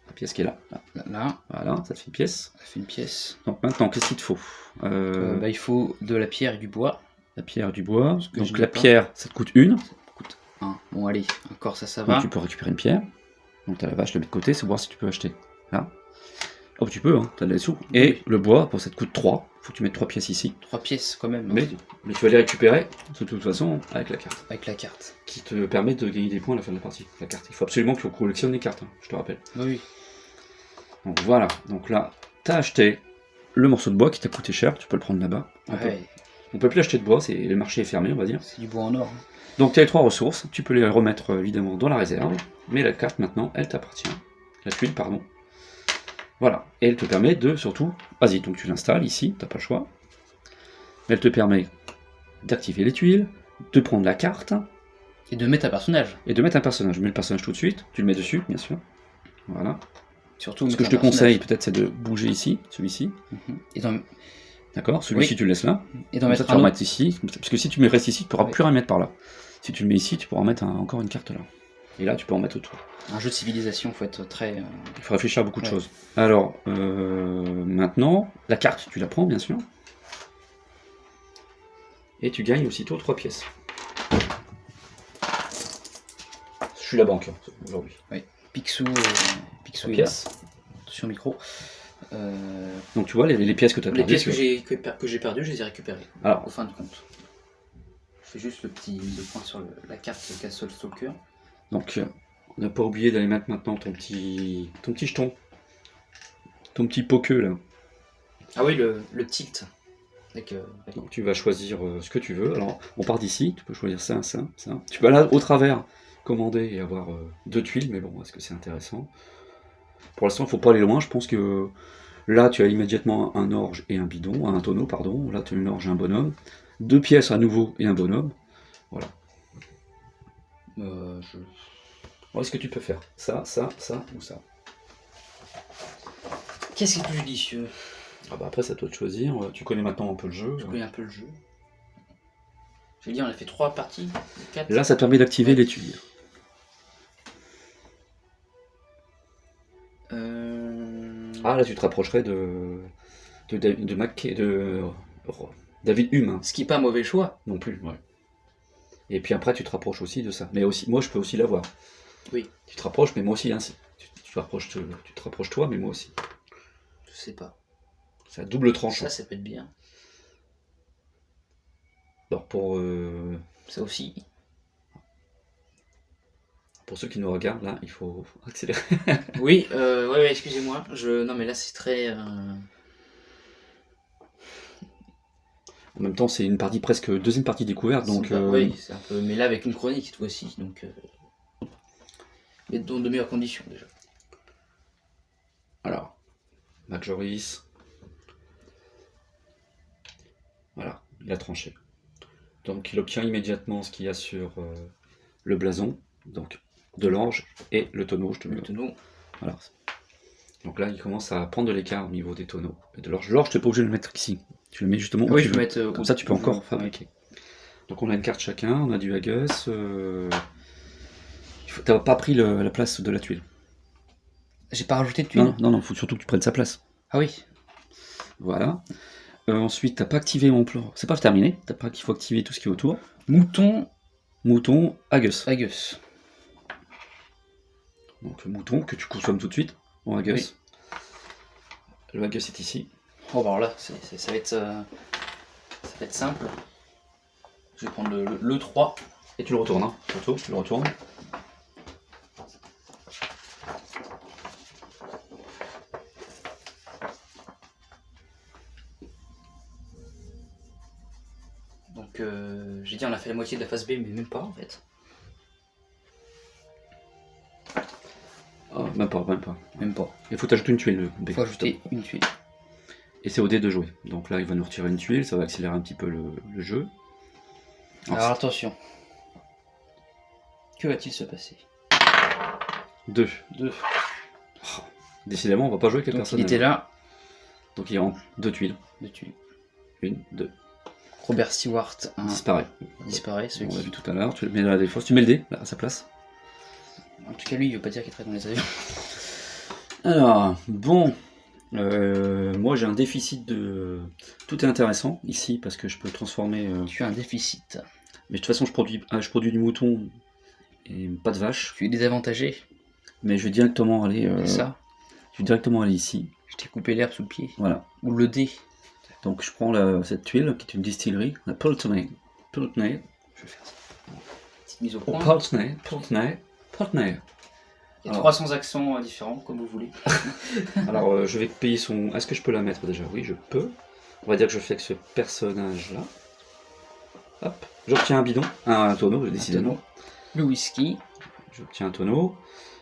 La pièce qui est là. Là. Voilà, ça te fait une pièce. Ça fait une pièce. Donc, maintenant, qu'est-ce qu'il te faut? Il faut de la pierre et du bois. La pierre et du bois. Donc, la pierre, ça te coûte une. Ça te coûte un. Bon, allez, encore ça Donc, va. tu peux récupérer une pierre. Donc, tu as la vache, je la mets de côté, c'est pour voir si tu peux acheter. Là. Oh, tu peux, hein, tu as des sous. Et le bois, bon, ça te coûte 3. Faut que tu mettes 3 pièces ici. 3 pièces quand même. Mais tu vas les récupérer, de toute façon, avec la carte. Avec la carte. Qui te permet de gagner des points à la fin de la partie. La carte. Il faut absolument que tu collectionnes les cartes, hein, je te rappelle. Oui. Donc voilà. Donc là, tu as acheté le morceau de bois qui t'a coûté cher. Tu peux le prendre là-bas. On peut plus acheter de bois, le marché est fermé, on va dire. C'est du bois en or. Donc tu as les 3 ressources. Tu peux les remettre évidemment dans la réserve. Mais la carte maintenant, elle t'appartient. La tuile, pardon. Voilà, et elle te permet de, surtout, vas-y, donc tu l'installes ici, t'as pas le choix. Elle te permet d'activer les tuiles, de prendre la carte. Et de mettre un personnage. Et de mettre un personnage. Je mets le personnage tout de suite, tu le mets dessus, bien sûr. Voilà. Surtout, ce que je te conseille, peut-être, c'est de bouger ici, celui-ci. Et dans... D'accord, celui-ci, tu le laisses là. Et d'en mettre un autre ici, parce que si tu restes ici, tu pourras plus rien mettre par là. Si tu le mets ici, tu pourras mettre encore une carte là. Et là, tu peux en mettre autour. Un jeu de civilisation, il faut être très... Il faut réfléchir à beaucoup de choses. Alors, maintenant, la carte, tu la prends, bien sûr. Et tu gagnes aussitôt 3 pièces. Je suis la banque, aujourd'hui. Oui, Picsou est pièce. Sur le micro. Donc, tu vois, les pièces que tu as perdues. Les pièces que j'ai perdues, je les ai récupérées. Alors, en fin de compte. Je fais juste le point sur la carte Castle Stalker. Donc, on n'a pas oublié d'aller mettre maintenant ton petit jeton. Ton petit poqueux, là. Ah oui, le tilt. Donc, tu vas choisir ce que tu veux. Alors, on part d'ici. Tu peux choisir ça. Tu peux aller au travers, commander et avoir 2 tuiles. Mais bon, est-ce que c'est intéressant? Pour l'instant, il ne faut pas aller loin. Je pense que là, tu as immédiatement un orge et un bidon. Un tonneau, pardon. Là, tu as une orge et un bonhomme. 2 pièces à nouveau et un bonhomme. Voilà. Est-ce que tu peux faire ça ou ça? Qu'est-ce qui est plus judicieux? Ah bah après, c'est à toi de choisir. Tu connais maintenant un peu le jeu. Je connais un peu le jeu. Je vais dire, on a fait 3 parties. 4. Là, ça te permet d'activer les tuiles. Ah, là, tu te rapprocherais de David Hume. Hein. Ce qui n'est pas un mauvais choix. Non plus, ouais. Et puis après, tu te rapproches aussi de ça. Mais aussi, moi, je peux aussi l'avoir. Oui. Tu te rapproches, mais moi aussi, hein, tu te rapproches toi, mais moi aussi. Je sais pas. C'est à double tranchant. Ça peut être bien. Alors Ça aussi. pour ceux qui nous regardent, là, il faut accélérer. Oui, ouais, excusez-moi. Non, mais là, c'est très... En même temps, c'est une partie presque deuxième partie découverte, donc Oui, c'est un peu... Mais là, avec une chronique, cette fois-ci, donc... Mais dans de meilleures conditions, déjà. alors, Mac Joris. Voilà, il a tranché. Donc il obtient immédiatement ce qu'il y a sur le blason, donc de l'orge et le tonneau, je te mets. Le tonneau. Voilà. Donc là, il commence à prendre de l'écart au niveau des tonneaux et de l'orge. L'orge, tu n'es pas obligé de le mettre ici. Tu le mets justement où Oui, tu je peux veux. mettre... Comme ça, tu peux encore fabriquer. Donc on a une carte chacun, on a du Haggis. T'as pas pris la place de la tuile. J'ai pas rajouté de tuile. Non, faut surtout que tu prennes sa place. Ah oui. Voilà. Ensuite, t'as pas activé mon plan. C'est pas terminé. Il faut activer tout ce qui est autour. Mouton, Haggis. Haggis. Donc mouton que tu consommes tout de suite en Haggis. Oui. Le Haggis est ici. Oh, bah alors là, ça va être simple. Je vais prendre le 3. Et tu le retournes, hein. Surtout, tu le retournes. Donc, j'ai dit on a fait la moitié de la phase B, mais même pas en fait. Oh, même pas. Même pas. Il faut t'ajouter une tuile. Le B. Il faut ajouter une tuile. Et c'est au dé de jouer. Donc là, il va nous retirer une tuile, ça va accélérer un petit peu le jeu. Alors attention. Que va-t-il se passer? 2. Décidément, on va pas jouer avec les Donc personnes. il était là. Donc il rentre 2 tuiles. 2 tuiles. 1, 2. Robert Stewart Disparaît. disparaît. On l'a vu tout à l'heure. Tu le mets dans la défausse. Tu mets le dé là, à sa place. En tout cas, lui, il veut pas dire qu'il traite dans les avions. Alors, bon. Moi j'ai un déficit de... Tout est intéressant ici parce que je peux transformer... Tu as un déficit. Mais de toute façon je produis du mouton et pas de vache. Tu es désavantagé. Mais je vais directement aller... Ça. Je vais directement aller ici. Je t'ai coupé l'herbe sous le pied. Voilà. Ou le dé. Donc je prends cette tuile qui est une distillerie, la Pulteney. Je vais faire ça. Petite mise au point. Pulteney. Il y a 300 accents différents, comme vous voulez. Alors je vais payer son... Est-ce que je peux la mettre déjà? Oui, je peux. On va dire que je fais avec ce personnage-là. Hop. J'obtiens un bidon, un tonneau, décidément. Le whisky. J'obtiens un tonneau.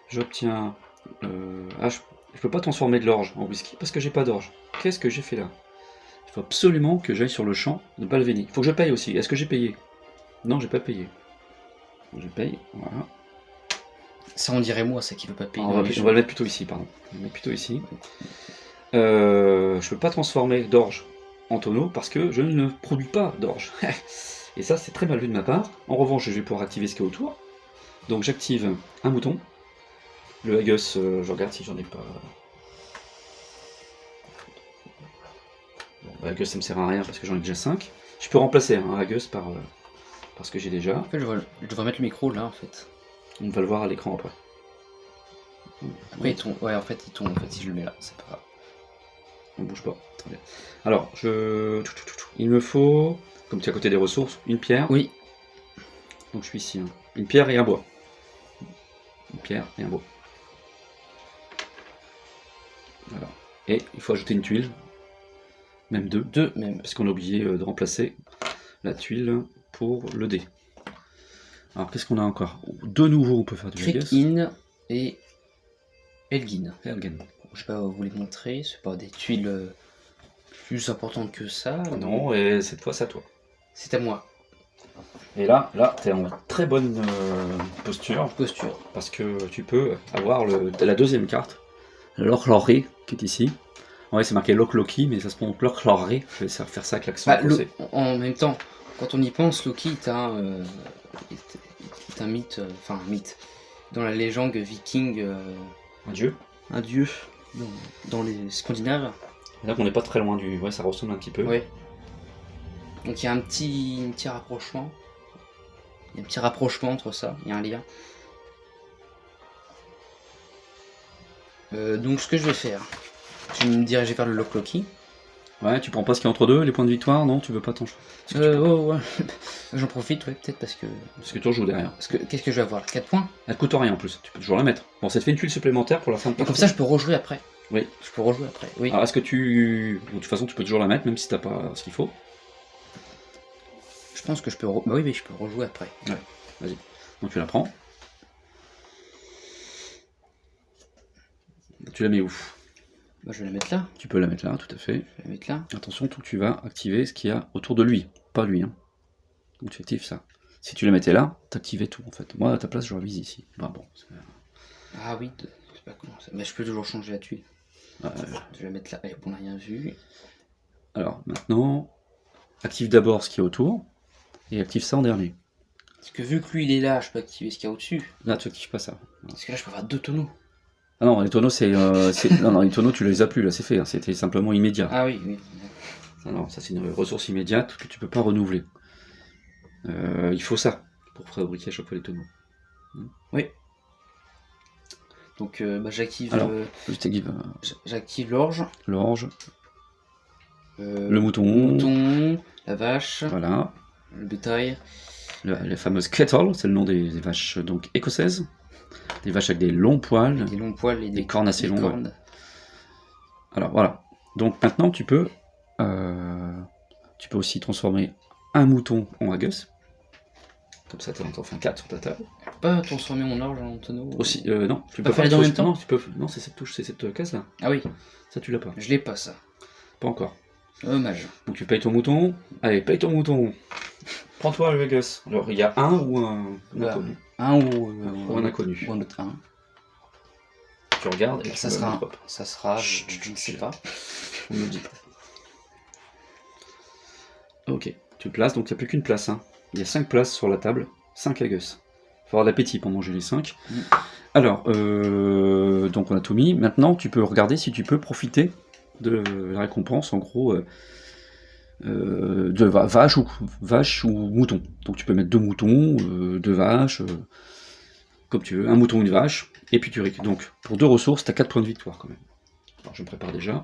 J'obtiens... je peux pas transformer de l'orge en whisky parce que j'ai pas d'orge. Qu'est-ce que j'ai fait là? Il faut absolument que j'aille sur le champ de Balvenie. Il faut que je paye aussi. Est-ce que j'ai payé? Non, j'ai pas payé. Je paye, voilà. Ça, on dirait moi, ça qui veut pas payer. On va le mettre plutôt ici, pardon. On va le mettre plutôt ici. Je peux pas transformer d'orge en tonneau parce que je ne produis pas d'orge. Et ça, c'est très mal vu de ma part. En revanche, je vais pouvoir activer ce qui est autour. Donc j'active un mouton. Le Haggis, je regarde si j'en ai pas... Bon, le Haggis, ça me sert à rien parce que j'en ai déjà 5. Je peux remplacer un Haggis par ce que j'ai déjà. En fait, je devrais mettre le micro là, en fait. On va le voir à l'écran après. Après, il tombe. Ouais, en fait, il tombe. En fait, si je le mets là, c'est pas grave. On bouge pas. Très bien. Alors, il me faut, comme tu es à côté des ressources, une pierre. Oui. Donc je suis ici. Hein. Une pierre et un bois. Une pierre et un bois. Voilà. Et il faut ajouter une tuile. Même deux. Deux, même. Parce qu'on a oublié de remplacer la tuile pour le dé. Alors, qu'est-ce qu'on a encore? De nouveau, on peut faire du Haggis. Crick-in et Elgin. Elgin. Je sais pas vous les montrer, c'est pas des tuiles plus importantes que ça. Non, et cette fois, c'est à toi. C'est à moi. Et là, t'es en très bonne posture. Parce que tu peux avoir la deuxième carte, l'Orchloré, qui est ici. En vrai, c'est marqué Loki, mais ça se prononce l'Orchloré. Je vais faire ça avec l'accent français. En même temps, quand on y pense, Loki est un mythe, enfin un mythe, dans la légende viking. Un dieu. Un dieu dans les Scandinaves. Là, on n'est pas très loin du... Ouais, ça ressemble un petit peu. Ouais. Donc il y a un petit rapprochement. Il y a un petit rapprochement entre ça, il y a un lien. Donc ce que je vais faire, je vais me diriger vers le Lock Loki. Ouais, tu prends pas ce qu'il y a entre deux, les points de victoire, non, tu veux pas t'en jouer. Ouais. J'en profite, ouais, peut-être parce que... Parce que tu rejoues derrière. Parce que qu'est-ce que je vais avoir? 4 points? Elle te coûte rien en plus, tu peux toujours la mettre. Bon, ça te fait une tuile supplémentaire pour la fin de Et partie. comme ça, je peux rejouer après. Oui. Je peux rejouer après, oui. Alors, est-ce que tu... De toute façon, tu peux toujours la mettre, même si t'as pas ce qu'il faut. Je pense que je peux... Bah oui, mais je peux rejouer après. Ouais, vas-y. Donc tu la prends. Tu la mets où? Bah, je vais la mettre là. Tu peux la mettre là, tout à fait. Je vais la mettre là. Attention, tu vas activer ce qu'il y a autour de lui, pas lui. Hein. Donc tu actives ça. Si tu la mettais là, t'activais tout en fait. Moi à ta place j'aurais mis ici. Bah bon. Ah oui, je sais pas comment ça. Mais je peux toujours changer la tuile. Je vais la mettre là. Allez, on n'a rien vu. Alors maintenant, active d'abord ce qu'il y a autour et active ça en dernier. Parce que vu que lui il est là, je peux activer ce qu'il y a au-dessus. Là tu actives pas ça. Parce que là je peux avoir 2 tonneaux. Ah non, les tonneaux non, les tonneaux tu les as plus là, c'est fait. Hein. C'était simplement immédiat. Ah oui, oui. Non, ça c'est une ressource immédiate que tu peux pas renouveler. Il faut ça pour fabriquer à chaque fois les tonneaux. Oui. Donc bah, j'active. Alors, juste active j'active l'orge. l'orge, le mouton, la vache, voilà, le bétail. Les fameuses kettle, c'est le nom des vaches donc écossaises. Des vaches avec des longs poils, Des longs poils et des cornes assez longues. cornes. Ouais. Alors voilà. Donc maintenant tu peux aussi transformer un mouton en haggis. Comme ça tu en fais un 4 sur ta table. Pas transformer mon orge en tonneau. Aussi, non, tu peux peux pas faire les deux en même temps. Non, tu peux. Non, c'est cette touche, c'est cette case là. Ah oui, Ça tu l'as pas. je l'ai pas ça. Pas encore. Dommage. Donc tu payes ton mouton. Allez, paye ton mouton. Prends-toi le haggis. Alors il y a un ou un inconnu. Un ou un inconnu. Ou un autre un. Tu regardes et Ça tu sera. le hop. Ça sera. Je ne sais pas. On ne dit pas. Ok, tu le places, donc il n'y a plus qu'une place. Hein. Il y a 5 places sur la table, 5 haggis. Il faut avoir de l'appétit pour manger les 5. Alors, donc on a tout mis. Maintenant, tu peux regarder si tu peux profiter de la récompense, en gros, de vache ou mouton. Donc tu peux mettre 2 moutons, 2 vaches, comme tu veux, un mouton, une vache, et puis tu récupères. Donc, pour 2 ressources, tu as 4 points de victoire quand même. Alors, je me prépare déjà.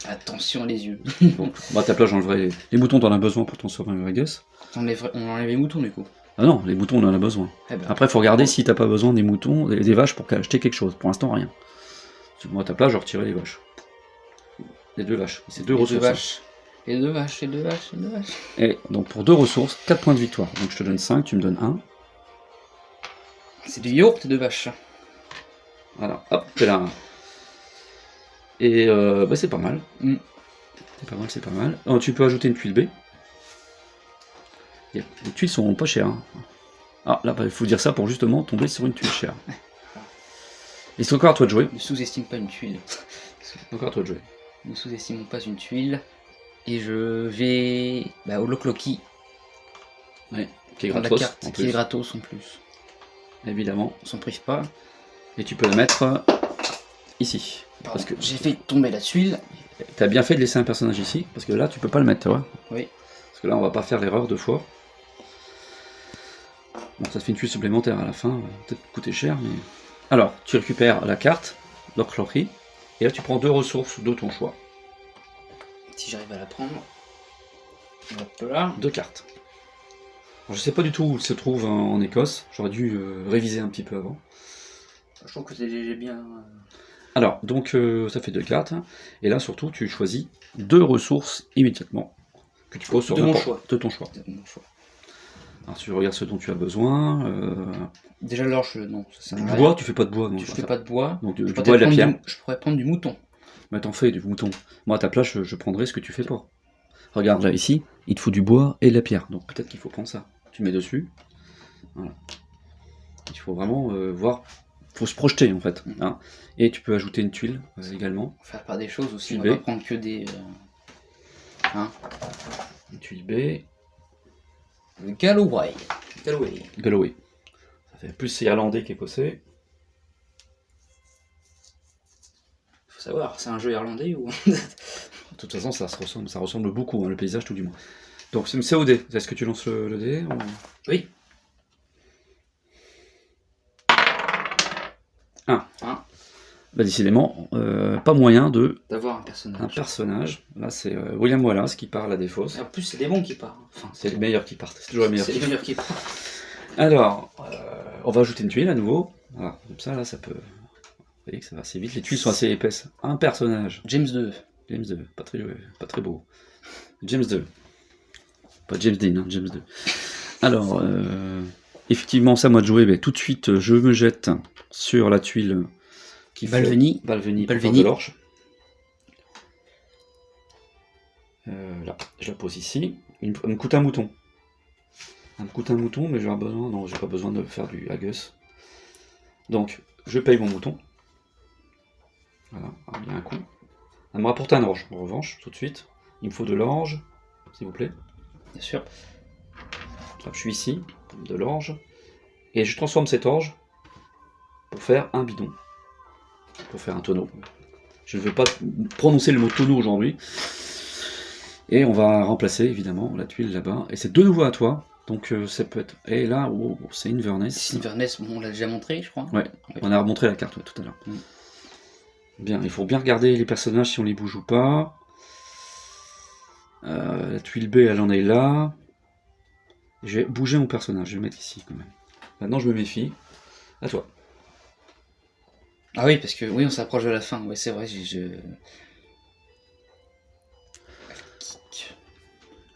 Attention les yeux. Bon, à ta place, j'enlèverai les moutons, t'en as besoin pour transformer un haggis. On enlève les moutons du coup. Ah non, les moutons, on en a besoin. Eh ben. Après, il faut regarder si t'as pas besoin des moutons, des vaches pour acheter quelque chose. Pour l'instant, rien. Moi, à ta place, je retirerai les vaches. Les 2 vaches. C'est 2 ressources. Les deux vaches. Et donc, pour 2 ressources, 4 points de victoire. Donc, je te donne 5, tu me donnes 1. C'est du yaourt de vache. Voilà, hop, c'est là. Et bah, c'est pas mal. C'est pas mal. Alors, tu peux ajouter une tuile B. Les tuiles sont pas chères. Hein. Ah, là, il faut dire ça pour justement tomber sur une tuile chère. Et c'est encore à toi de jouer. Ne sous-estime pas une tuile. Encore à toi de jouer. Ne sous-estimons pas une tuile. Et je vais au Lock Loki. Ouais, qui est La gratos. carte qui est gratos en plus. Évidemment. On s'en prive pas. Et tu peux la mettre ici. Pardon, Parce que j'ai fait tomber la tuile. t'as bien fait de laisser un personnage ici, parce que là tu peux pas le mettre, tu vois. Oui. Parce que là on va pas faire l'erreur 2 fois. Bon, ça te fait une tuile supplémentaire à la fin, peut-être coûter cher, mais. Alors, tu récupères la carte, Lock Loki, et là tu prends 2 ressources de ton choix. Si j'arrive à la prendre. Hop là. 2 cartes. Alors, je sais pas du tout où il se trouve en Écosse, j'aurais dû réviser un petit peu avant. Je trouve que c'est bien. Alors, donc ça fait 2 cartes, et là surtout tu choisis 2 ressources immédiatement que tu poses sur de ton choix. De mon choix. Alors tu regardes ce dont tu as besoin. Déjà l'orge, non. Ça Du bois, tu fais pas de bois. Non, je fais pas de bois. Donc du bois et de la pierre. Je pourrais prendre du mouton. Mais t'en fais du mouton. Moi à ta place, je prendrai ce que tu fais pas. Regarde là ici, il te faut du bois et de la pierre. Donc peut-être qu'il faut prendre ça. Tu mets dessus. Voilà. Il faut vraiment voir. Faut se projeter en fait. Hein. Et tu peux ajouter une tuile également. Faire pas des choses aussi. Tuile On va B. pas prendre que des. Une tuile B. Le Galloway. Galloway. Ça fait plus irlandais qu'écossais. Faut savoir, c'est un jeu irlandais ou. De toute façon, ça ressemble beaucoup, hein, le paysage tout du moins. Donc c'est au dé. Est-ce que tu lances le dé ou... Oui. Bah, décidément, pas moyen de d'avoir un un personnage. personnage. Là, c'est William Wallace qui part à la défausse. Et en plus, c'est des bons qui partent. Enfin, C'est les meilleurs qui partent. C'est toujours les meilleurs c'est qui les meilleurs qui partent. Alors, on va ajouter une tuile à nouveau. Voilà, comme ça, là, ça peut. Vous voyez que ça va assez vite. Les tuiles sont assez épaisses. Un personnage. James 2. James 2. Pas très beau. James 2. Pas James Dean, hein, James 2. Alors, effectivement, ça, moi de jouer, mais tout de suite, je me jette sur la tuile qui fait Balvenie. Balvenie, Balvenie. de l'orge. Là, je la pose ici. Il me coûte un mouton. Elle me coûte un mouton, mais j'ai besoin. Non, j'ai pas besoin de faire du hagus. Donc, je paye mon mouton. Voilà, il y a un coup. Elle me rapporte un orge, en revanche, tout de suite. Il me faut de l'orge, s'il vous plaît. Bien sûr. Je suis ici, de l'orge. Et je transforme cet orge pour faire un bidon. Pour faire un tonneau. Je ne veux pas prononcer le mot tonneau aujourd'hui. Et on va remplacer, évidemment, la tuile là-bas. Et c'est de nouveau à toi. Donc ça peut être... Et là, oh, c'est Inverness. Inverness, bon, on l'a déjà montré, je crois. Ouais, on a remontré la carte tout à l'heure. Bien, il faut bien regarder les personnages si on les bouge ou pas. La tuile B, elle en est là. Je vais bouger mon personnage, je vais le mettre ici quand même. Maintenant, je me méfie. À toi. Ah oui, parce que oui, on s'approche de la fin. Ouais, c'est vrai,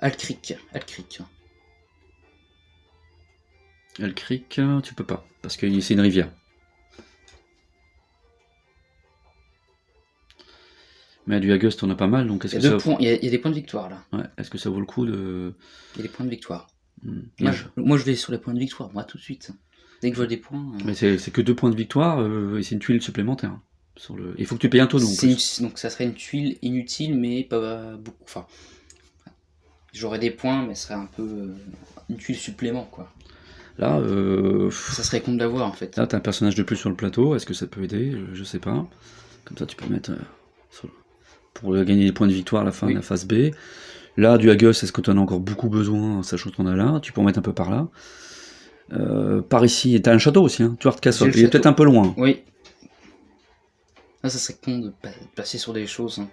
Alcric. Elcric, tu peux pas, parce que c'est une rivière. Mais du Hagus, t'en as pas mal, donc est-ce Il que y a, ça... il y a des points de victoire là. Ouais, est-ce que ça vaut le coup de... Il y a des points de victoire. Ouais. Moi, je vais sur les points de victoire, moi, tout de suite. Dès que je vois des points. Mais c'est que 2 points de victoire, et c'est une tuile supplémentaire. Hein, sur le... Il faut que tu payes un tonneau en plus. Donc ça serait une tuile inutile, mais pas beaucoup. Enfin, j'aurais des points, mais ce serait un peu une tuile supplément, quoi. Là, ça serait con de l'avoir en fait. Là, t'as un personnage de plus sur le plateau. Est-ce que ça peut aider? Je sais pas. Comme ça, tu peux mettre pour gagner des points de victoire à la fin de la phase B. Là, du Hagus, est-ce que tu en as encore beaucoup besoin, sachant que tu en as là? Tu peux en mettre un peu par là. Par ici, t'as un château aussi, hein, Tuart Castle. Il est peut-être un peu loin. Oui. Là, ça serait con de passer sur des choses. Hein.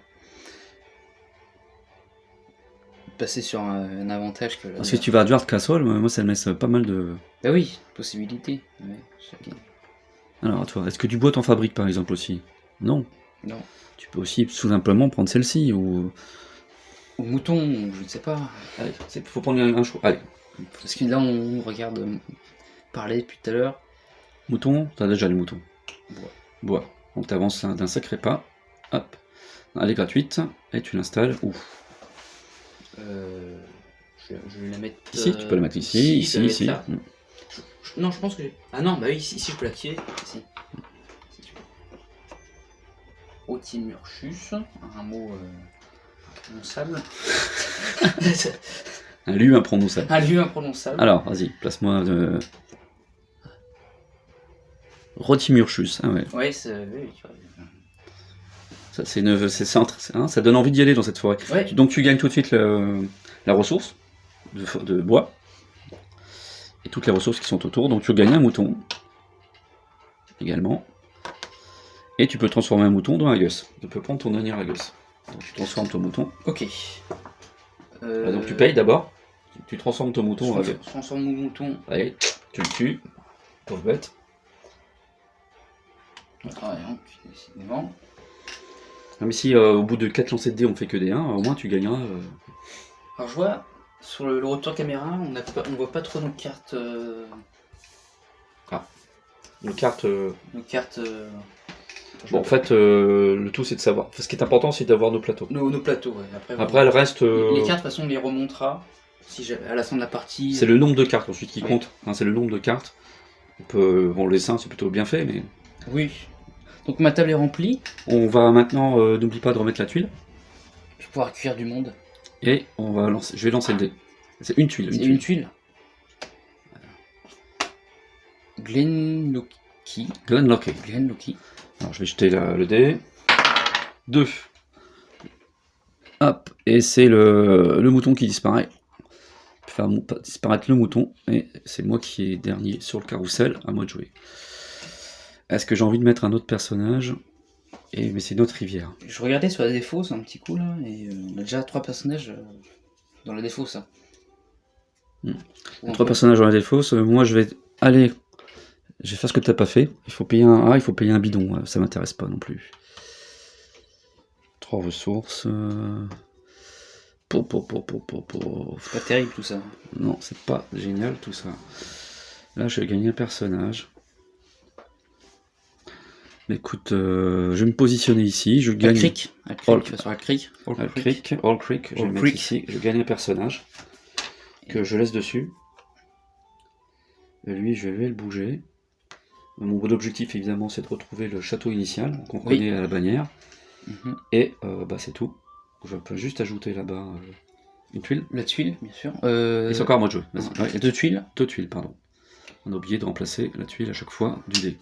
Passer sur un avantage que... Parce que si tu vas à Tuart Castle, moi, ça me laisse pas mal de... Bah oui, possibilité. Ouais, alors, toi, est-ce que du bois t'en fabriques, par exemple, aussi? Non. Non. Tu peux aussi, tout simplement, prendre celle-ci, ou... Au mouton, je ne sais pas. Allez, faut prendre un choix. Allez. Parce que là, on regarde parler depuis tout à l'heure. Mouton, t'as déjà les moutons. Bois. Donc t'avances d'un sacré pas. Hop. Elle est gratuite. Et tu l'installes où? Je vais la mettre... Ici, tu peux la mettre ici, ici. Non, je pense que... Ah non, bah oui, ici je peux l'activer. Ici. Rotimurchus, un mot imprononçable. Un lieu imprononçable. Un lieu imprononçable. Alors, vas-y, place-moi de... Rotimurchus, ah ouais. Ouais, c'est... Oui, ça donne envie d'y aller dans cette forêt. Ouais. Donc tu gagnes tout de suite la ressource de bois. Et toutes les ressources qui sont autour. Donc tu gagnes un mouton. Également. Et tu peux transformer un mouton dans un Hagus. Tu peux prendre ton dernier Hagus. Donc tu transformes ton mouton. Ok. Donc tu payes d'abord. Tu transformes ton mouton en Hagus. Je transforme mon mouton. Allez, tu le tues. Pauvre bête. Ah, donc, décidément. Même si au bout de 4 lancers de dés on fait que des 1, au moins tu gagneras. Alors je vois, sur le retour caméra, on voit pas trop nos cartes. Nos cartes. Nos cartes. Bon, en fait, le tout c'est de savoir. Ce qui est important c'est d'avoir nos plateaux. Nos plateaux, ouais. Après, elle reste. Les cartes, de toute façon, on les remontera à la fin de la partie. C'est le nombre de cartes ensuite qui compte. Hein, c'est le nombre de cartes. Bon, le dessin c'est plutôt bien fait, mais. Oui. Donc ma table est remplie. On va maintenant, n'oublie pas de remettre la tuile. Je vais pouvoir accueillir du monde. Et on va lancer. Je vais lancer le dé. C'est une tuile. C'est une tuile. Glenlockie. Alors je vais jeter le dé. 2. Hop. Et c'est le mouton qui disparaît. Faire disparaître le mouton. Et c'est moi qui est dernier sur le carrousel. À moi de jouer. Est-ce que j'ai envie de mettre un autre personnage? mais c'est notre rivière. Je regardais sur la défausse un petit coup là, et on a déjà 3 personnages dans la défausse. Hein. Trois personnages dans la défausse. Moi, je vais aller. Je vais faire ce que t'as pas fait. Il faut payer un bidon. Ça m'intéresse pas non plus. 3 ressources. C'est pas terrible tout ça. Non, c'est pas génial tout ça. Là, je vais gagner un personnage. Écoute, je vais me positionner ici. Je gagne. All Creek. Je vais le mettre ici. Je gagne un personnage que je laisse dessus. Et lui, je vais le bouger. Mon objectif, évidemment, c'est de retrouver le château initial qu'on connaît à la bannière. Et c'est tout. Je peux juste ajouter là-bas une tuile. La tuile, bien sûr. Et c'est encore à moi de jouer. Vas-y. 2 tuiles. 2 tuiles, pardon. On a oublié de remplacer la tuile à chaque fois du dé.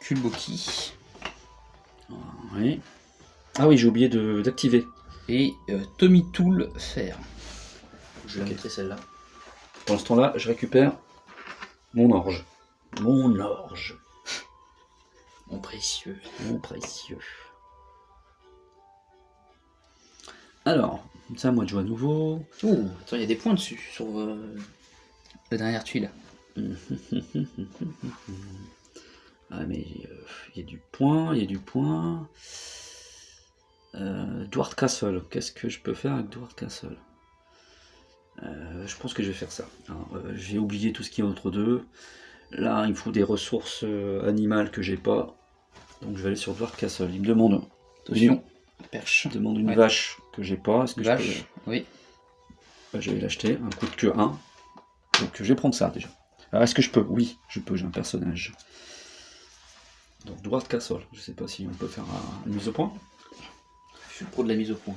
Kulboki. Oui. Ah oui, j'ai oublié d'activer. Et Tommy Tool Fer. Je la mettrai celle-là. Pendant ce temps-là, je récupère mon orge. Mon orge. Mon précieux. Mon précieux. Alors, ça, moi, je joue à nouveau. Oh, attends, il y a des points dessus, sur la dernière tuile. Ah, mais il y a du point, Dwarf Castle. Qu'est-ce que je peux faire avec Dwarf Castle? Je pense que je vais faire ça. J'ai oublié tout ce qui est entre deux. Là, il me faut des ressources animales que j'ai pas. Donc, je vais aller sur Dwarf Castle. Il me demande... Attention. Perche. Il demande une vache que j'ai pas. Est-ce que vache, je peux... oui. Je vais l'acheter, un coup de queue 1. Donc je vais prendre ça déjà. Alors est-ce que je peux? Oui, je peux, j'ai un personnage. Donc Dwarf Castle, je sais pas si on peut faire une mise au point. Je suis pro de la mise au point.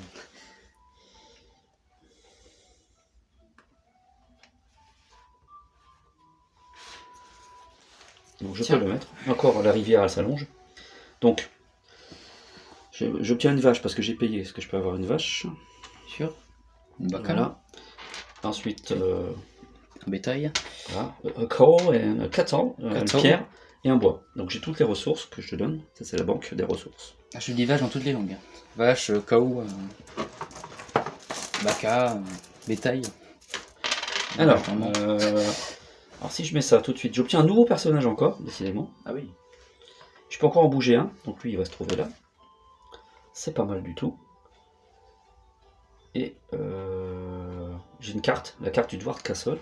Donc je peux le mettre. Encore la rivière elle s'allonge. Donc j'obtiens une vache parce que j'ai payé. Est-ce que je peux avoir une vache? Sûr. Une vaca. Voilà. Ensuite, un bétail. Voilà. Un coal et un cattle, une pierre et un bois. Donc j'ai toutes les ressources que je te donne. Ça c'est la banque des ressources. Ah, je dis vache dans toutes les langues. Vache, cow, vaca, bétail. Alors si je mets ça tout de suite, j'obtiens un nouveau personnage encore, décidément. Ah oui. Je peux encore en bouger un, donc lui il va se trouver là. C'est pas mal du tout. Et j'ai une carte, la carte du Dwarf Castle.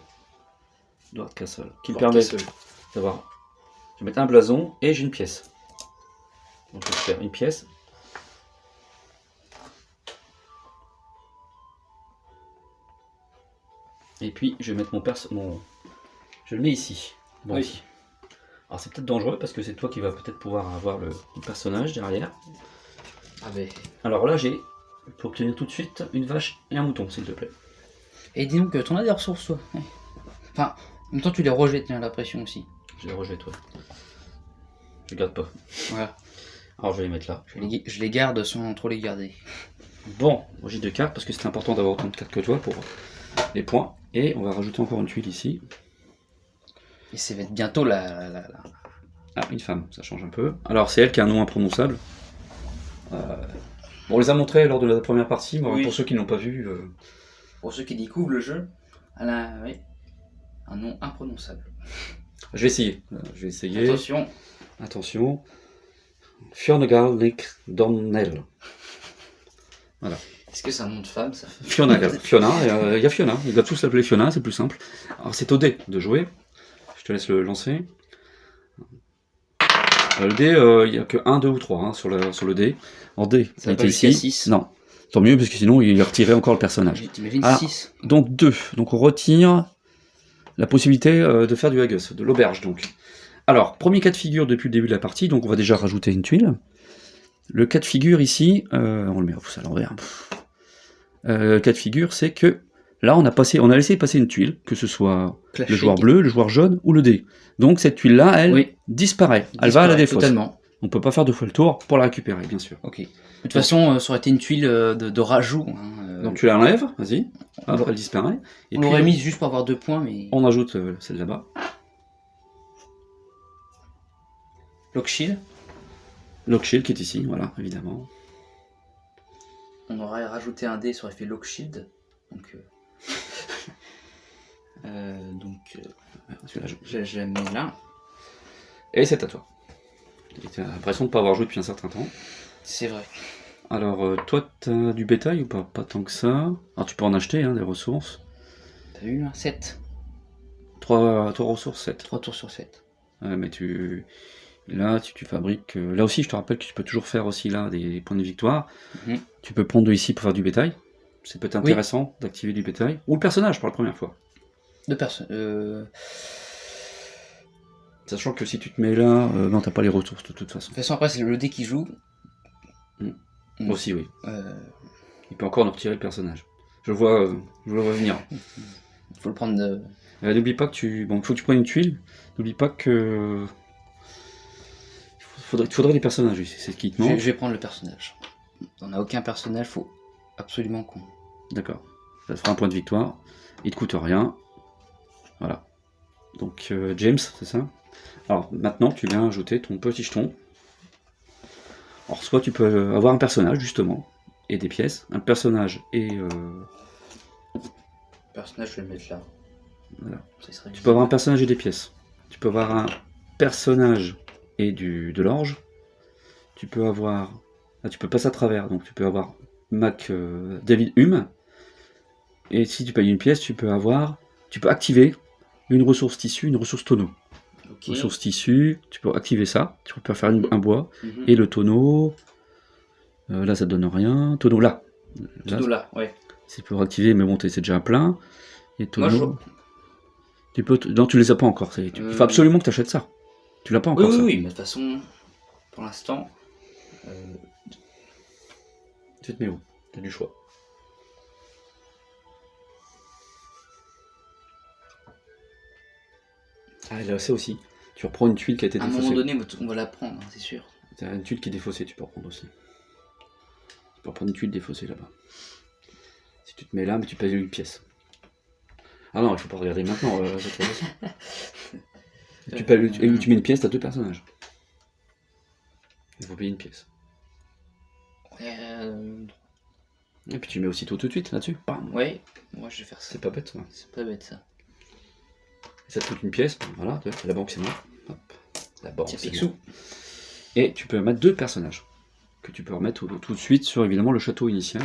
Dwarf Castle, qui me permet d'avoir... Je vais mettre un blason et j'ai une pièce. Donc je vais faire une pièce. Et puis je vais mettre je le mets ici. Bon, oui. Alors c'est peut-être dangereux parce que c'est toi qui vas peut-être pouvoir avoir le personnage derrière. Ah ben. Alors là j'ai... Pour obtenir tout de suite une vache et un mouton, s'il te plaît. Et dis donc, t'en as des ressources, toi. Ouais. Enfin, en même temps, tu les rejettes, j'ai l'impression aussi. Je les rejette, toi. Je garde pas. Voilà. Alors je vais les mettre là. Je les garde sans trop les garder. Bon, moi j'ai 2 cartes parce que c'est important d'avoir autant de cartes que toi pour les points. Et on va rajouter encore une tuile ici. Et ça va être bientôt la... Ah, une femme, ça change un peu. Alors c'est elle qui a un nom imprononçable. Bon, on les a montrés lors de la première partie, mais pour ceux qui n'ont pas vu... Pour ceux qui découvrent le jeu, elle a un nom imprononçable. Je vais essayer. Attention. Fionnagal Nick Donnell. Voilà. Est-ce que c'est un nom de femme, ça? Fiona, il y a Fiona. Ils doivent tous s'appeler Fiona, c'est plus simple. Alors c'est au dé de jouer. Je te laisse le lancer. Le dé, il n'y a que 1, 2 ou 3 sur le dé. En dé, ça a été ici. 6. Non, tant mieux, parce que sinon il retirait encore le personnage. T'imagines 6. Donc 2. Donc on retire la possibilité de faire du haggis, de l'auberge donc. Alors, premier cas de figure depuis le début de la partie, donc on va déjà rajouter une tuile. Le cas de figure ici, on le met à l'envers. Le cas de figure, c'est que là on a laissé passer une tuile, que ce soit le joueur bleu, le joueur jaune ou le dé. Donc cette tuile-là, elle disparaît. Elle va à la défausse. Totalement. On ne peut pas faire 2 fois le tour pour la récupérer, bien sûr. Ok. De toute façon, ça aurait été une tuile de rajout. Donc tu la enlèves, vas-y. Elle disparaît. Et on l'aurait mise juste pour avoir 2 points, mais... On ajoute celle là-bas. Lockshield. Lockshield qui est ici, voilà, évidemment. On aurait rajouté un dé sur l'effet Lockshield. Donc, je la mets là. Et c'est à toi. J'ai l'impression de ne pas avoir joué depuis un certain temps. C'est vrai. Alors, toi, t'as du bétail ou pas? Pas tant que ça. Alors, tu peux en acheter, hein, des ressources. T'as vu là 7. 3 ressources, 7. 3 tours sur 7. Mais là, tu fabriques... Là aussi, je te rappelle que tu peux toujours faire aussi là des points de victoire. Tu peux prendre de ici pour faire du bétail. C'est peut-être intéressant d'activer du bétail. Ou le personnage pour la première fois. Deux personnes. Sachant que si tu te mets là, non, t'as pas les ressources de toute façon. De toute façon, après, c'est le dé qui joue. Aussi, oui. Il peut encore en retirer le personnage. Je le vois venir. Faut le prendre. N'oublie pas que il faut que tu prennes une tuile. N'oublie pas que... Il faudrait des personnages, c'est ce qui te manque. Je vais prendre le personnage. On n'a aucun personnage, faut absolument qu'on... D'accord. Ça te fera un point de victoire. Il te coûte rien. Voilà. Donc, James, c'est ça? Alors, maintenant, tu viens ajouter ton petit jeton. Alors, soit tu peux avoir un personnage, justement, et des pièces. Un personnage et... Le personnage, je vais le mettre là. Voilà. Ça Tu peux avoir un personnage et des pièces. Tu peux avoir un personnage et de l'orge. Tu peux avoir... Ah, tu peux passer à travers, donc tu peux avoir David Hume. Et si tu payes une pièce, tu peux activer une ressource tissu, une ressource tonneau. Okay. Ressource tissu, tu peux activer ça, tu peux faire un bois, et le tonneau, là ça te donne rien, tonneau là. Tonneau là, ouais. C'est pour activer, mais bon, c'est déjà plein. Et tonneau, non, tu les as pas encore, il faut absolument que tu achètes ça. Tu l'as pas encore, ça. Oui, mais de toute façon, pour l'instant... Tu te mets où? Tu as du choix. Ah, là, c'est aussi. Tu reprends une tuile qui a été défaussée. À un moment donné, on va la prendre, hein, c'est sûr. Tu as une tuile qui est défaussée, tu peux reprendre aussi. Tu peux reprendre une tuile défaussée là-bas. Si tu te mets là, mais tu payes une pièce. Ah non, il faut pas regarder maintenant. Tu mets une pièce, tu as 2 personnages. Il faut payer une pièce. Et puis tu mets aussitôt tout de suite là-dessus. Ouais, moi je vais faire ça. C'est pas bête, ça. C'est pas bête, ça. Ça te coûte une pièce, voilà, la banque c'est moi. Hop, la banque c'est moi. Et tu peux mettre 2 personnages que tu peux remettre tout de suite sur évidemment le château initial.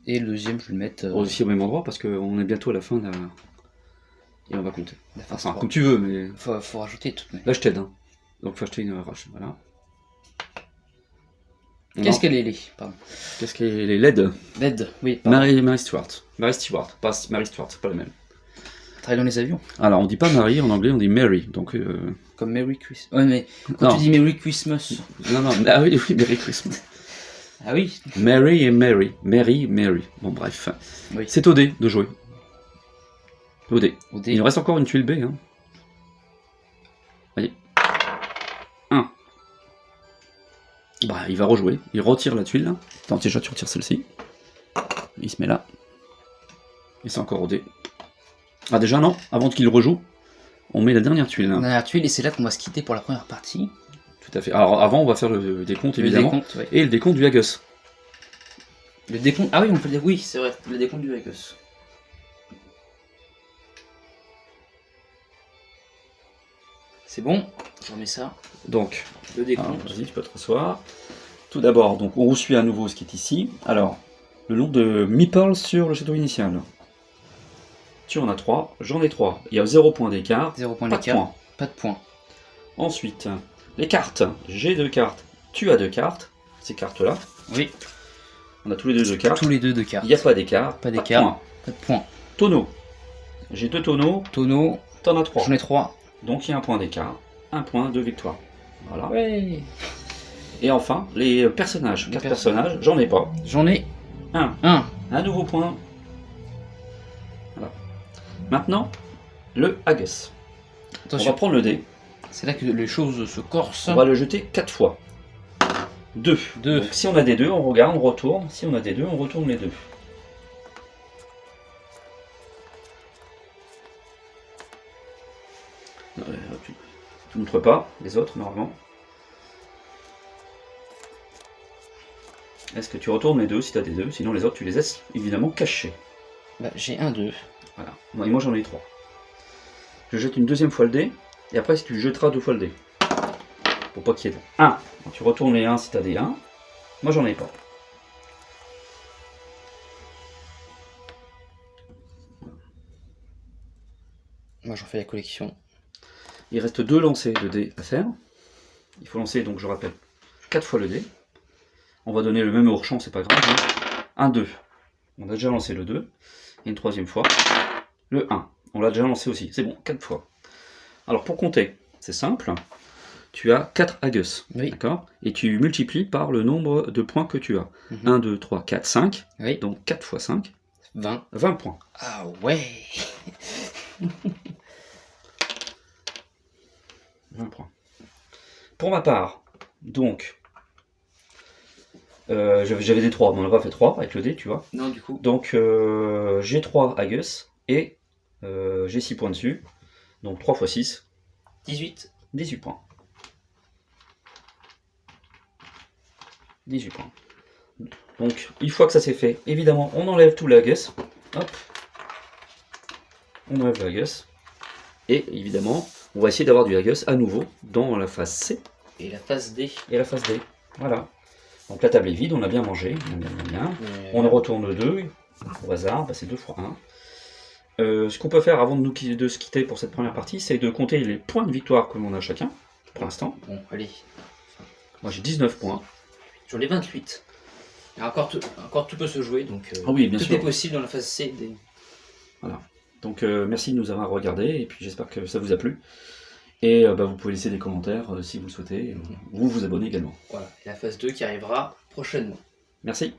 Et le deuxième, je vais le mettre aussi au même endroit parce qu'on est bientôt à la fin de la... Et on va compter. Enfin, comme tu veux, mais... Faut rajouter tout. Là, je t'aide. Hein. Donc, faut acheter une roche. Voilà. Qu'est-ce qu'elle est, les... Pardon. Qu'est-ce qu'elle est? LED. LED, oui. Mary Stewart. Mary Stewart. Pas Mary Stewart, c'est pas le même. Travaille dans les avions. Alors, on dit pas Mary en anglais, on dit Mary. Donc, comme Merry Christmas. Ouais, mais quand tu dis Merry Christmas. Non, ah oui, Merry Christmas. Ah oui. Mary et Mary. Mary. Bon, bref. Oui. C'est au dé de jouer. Au dé. Il nous reste encore une tuile B. Hein. Voyez. 1. Bah, il va rejouer. Il retire la tuile. Là. Attends, déjà, tu retires celle-ci. Il se met là. Et c'est encore au dé. Ah, déjà, non. Avant qu'il rejoue, on met la dernière tuile. Là. La dernière tuile, et c'est là qu'on va se quitter pour la première partie. Tout à fait. Alors, avant, on va faire le décompte, évidemment. Le décompte, ouais. Et le décompte du Hagus. Le décompte. Ah oui, on peut le dire. Oui, c'est vrai. Le décompte du Hagus. C'est bon, je remets ça. Donc, le décompte. Vas-y, tu peux te rasseoir. Tout d'abord, donc on suit à nouveau ce qui est ici. Alors, le nombre de meeples sur le château initial. Tu en as 3, j'en ai 3. Il y a 0 point d'écart. 0 point d'écart. Pas de point. Pas de point. Ensuite, les cartes. J'ai 2 cartes. Tu as 2 cartes. Ces cartes-là. Oui. On a tous les deux 2 cartes. Tous les deux 2 cartes. Il n'y a pas d'écart. Pas d'écart. Pas de point. Tonneau. J'ai 2 tonneaux. Tonneau. T'en as 3. J'en ai 3. Donc il y a un point d'écart. Un point de victoire. Voilà. Ouais. Et enfin, les personnages. 4 personnages, j'en ai pas. J'en ai 1. Un nouveau point. Voilà. Maintenant, le Hagus. Attention. On va prendre le dé. C'est là que les choses se corsent. On va le jeter 4 fois. 2. Donc si on a des 2, on regarde, on retourne. Si on a des 2, on retourne les 2. Tu ne montres pas les autres, normalement. Est-ce que tu retournes les deux si tu as des 2, sinon les autres tu les laisses évidemment cachés. Bah, j'ai un 2. Voilà. Et moi j'en ai 3. Je jette une deuxième fois le dé, et après tu jetteras 2 fois le dé. Pour pas qu'il y ait 1. Tu retournes les 1 si tu as des 1. Moi j'en ai pas. Moi j'en fais la collection. Il reste 2 lancers de dés à faire. Il faut lancer, donc je rappelle, 4 fois le dé. On va donner le même au champ, c'est pas grave. 1, 2. On a déjà lancé le 2. Et une troisième fois, le 1. On l'a déjà lancé aussi. C'est bon, 4 fois. Alors pour compter, c'est simple. Tu as 4 Agus. Oui. D'accord. Et tu multiplies par le nombre de points que tu as. 1, 2, 3, 4, 5. Oui. Donc 4 fois 5. 20. 20 points. Ah ouais. 20 points. Pour ma part, donc, j'avais des 3, mais on n'a pas fait 3 avec le dé, tu vois. Non, du coup. Donc, j'ai 3 Agus et j'ai 6 points dessus. Donc 3 x 6. 18. 18 points. 18 points. Donc, une fois que ça c'est fait, évidemment, on enlève tout l'Agus. Hop. On enlève l'Agus. Et évidemment, on va essayer d'avoir du Agus à nouveau dans la phase C. Et la phase D. Et la phase D. Voilà. Donc la table est vide, on a bien mangé. Bien. On en retourne 2. Au hasard, bah, c'est 2 x 1. Ce qu'on peut faire avant de se quitter pour cette première partie, c'est de compter les points de victoire que l'on a chacun, pour l'instant. Bon, allez. Moi j'ai 19 points. J'en ai 28. Et encore tout peut se jouer, donc Ah oui, bien tout sûr. est possible dans la phase C. D. Voilà. Donc merci de nous avoir regardés, et puis j'espère que ça vous a plu. Et vous pouvez laisser des commentaires si vous le souhaitez, ou vous abonner également. Voilà, et la phase 2 qui arrivera prochainement. Merci.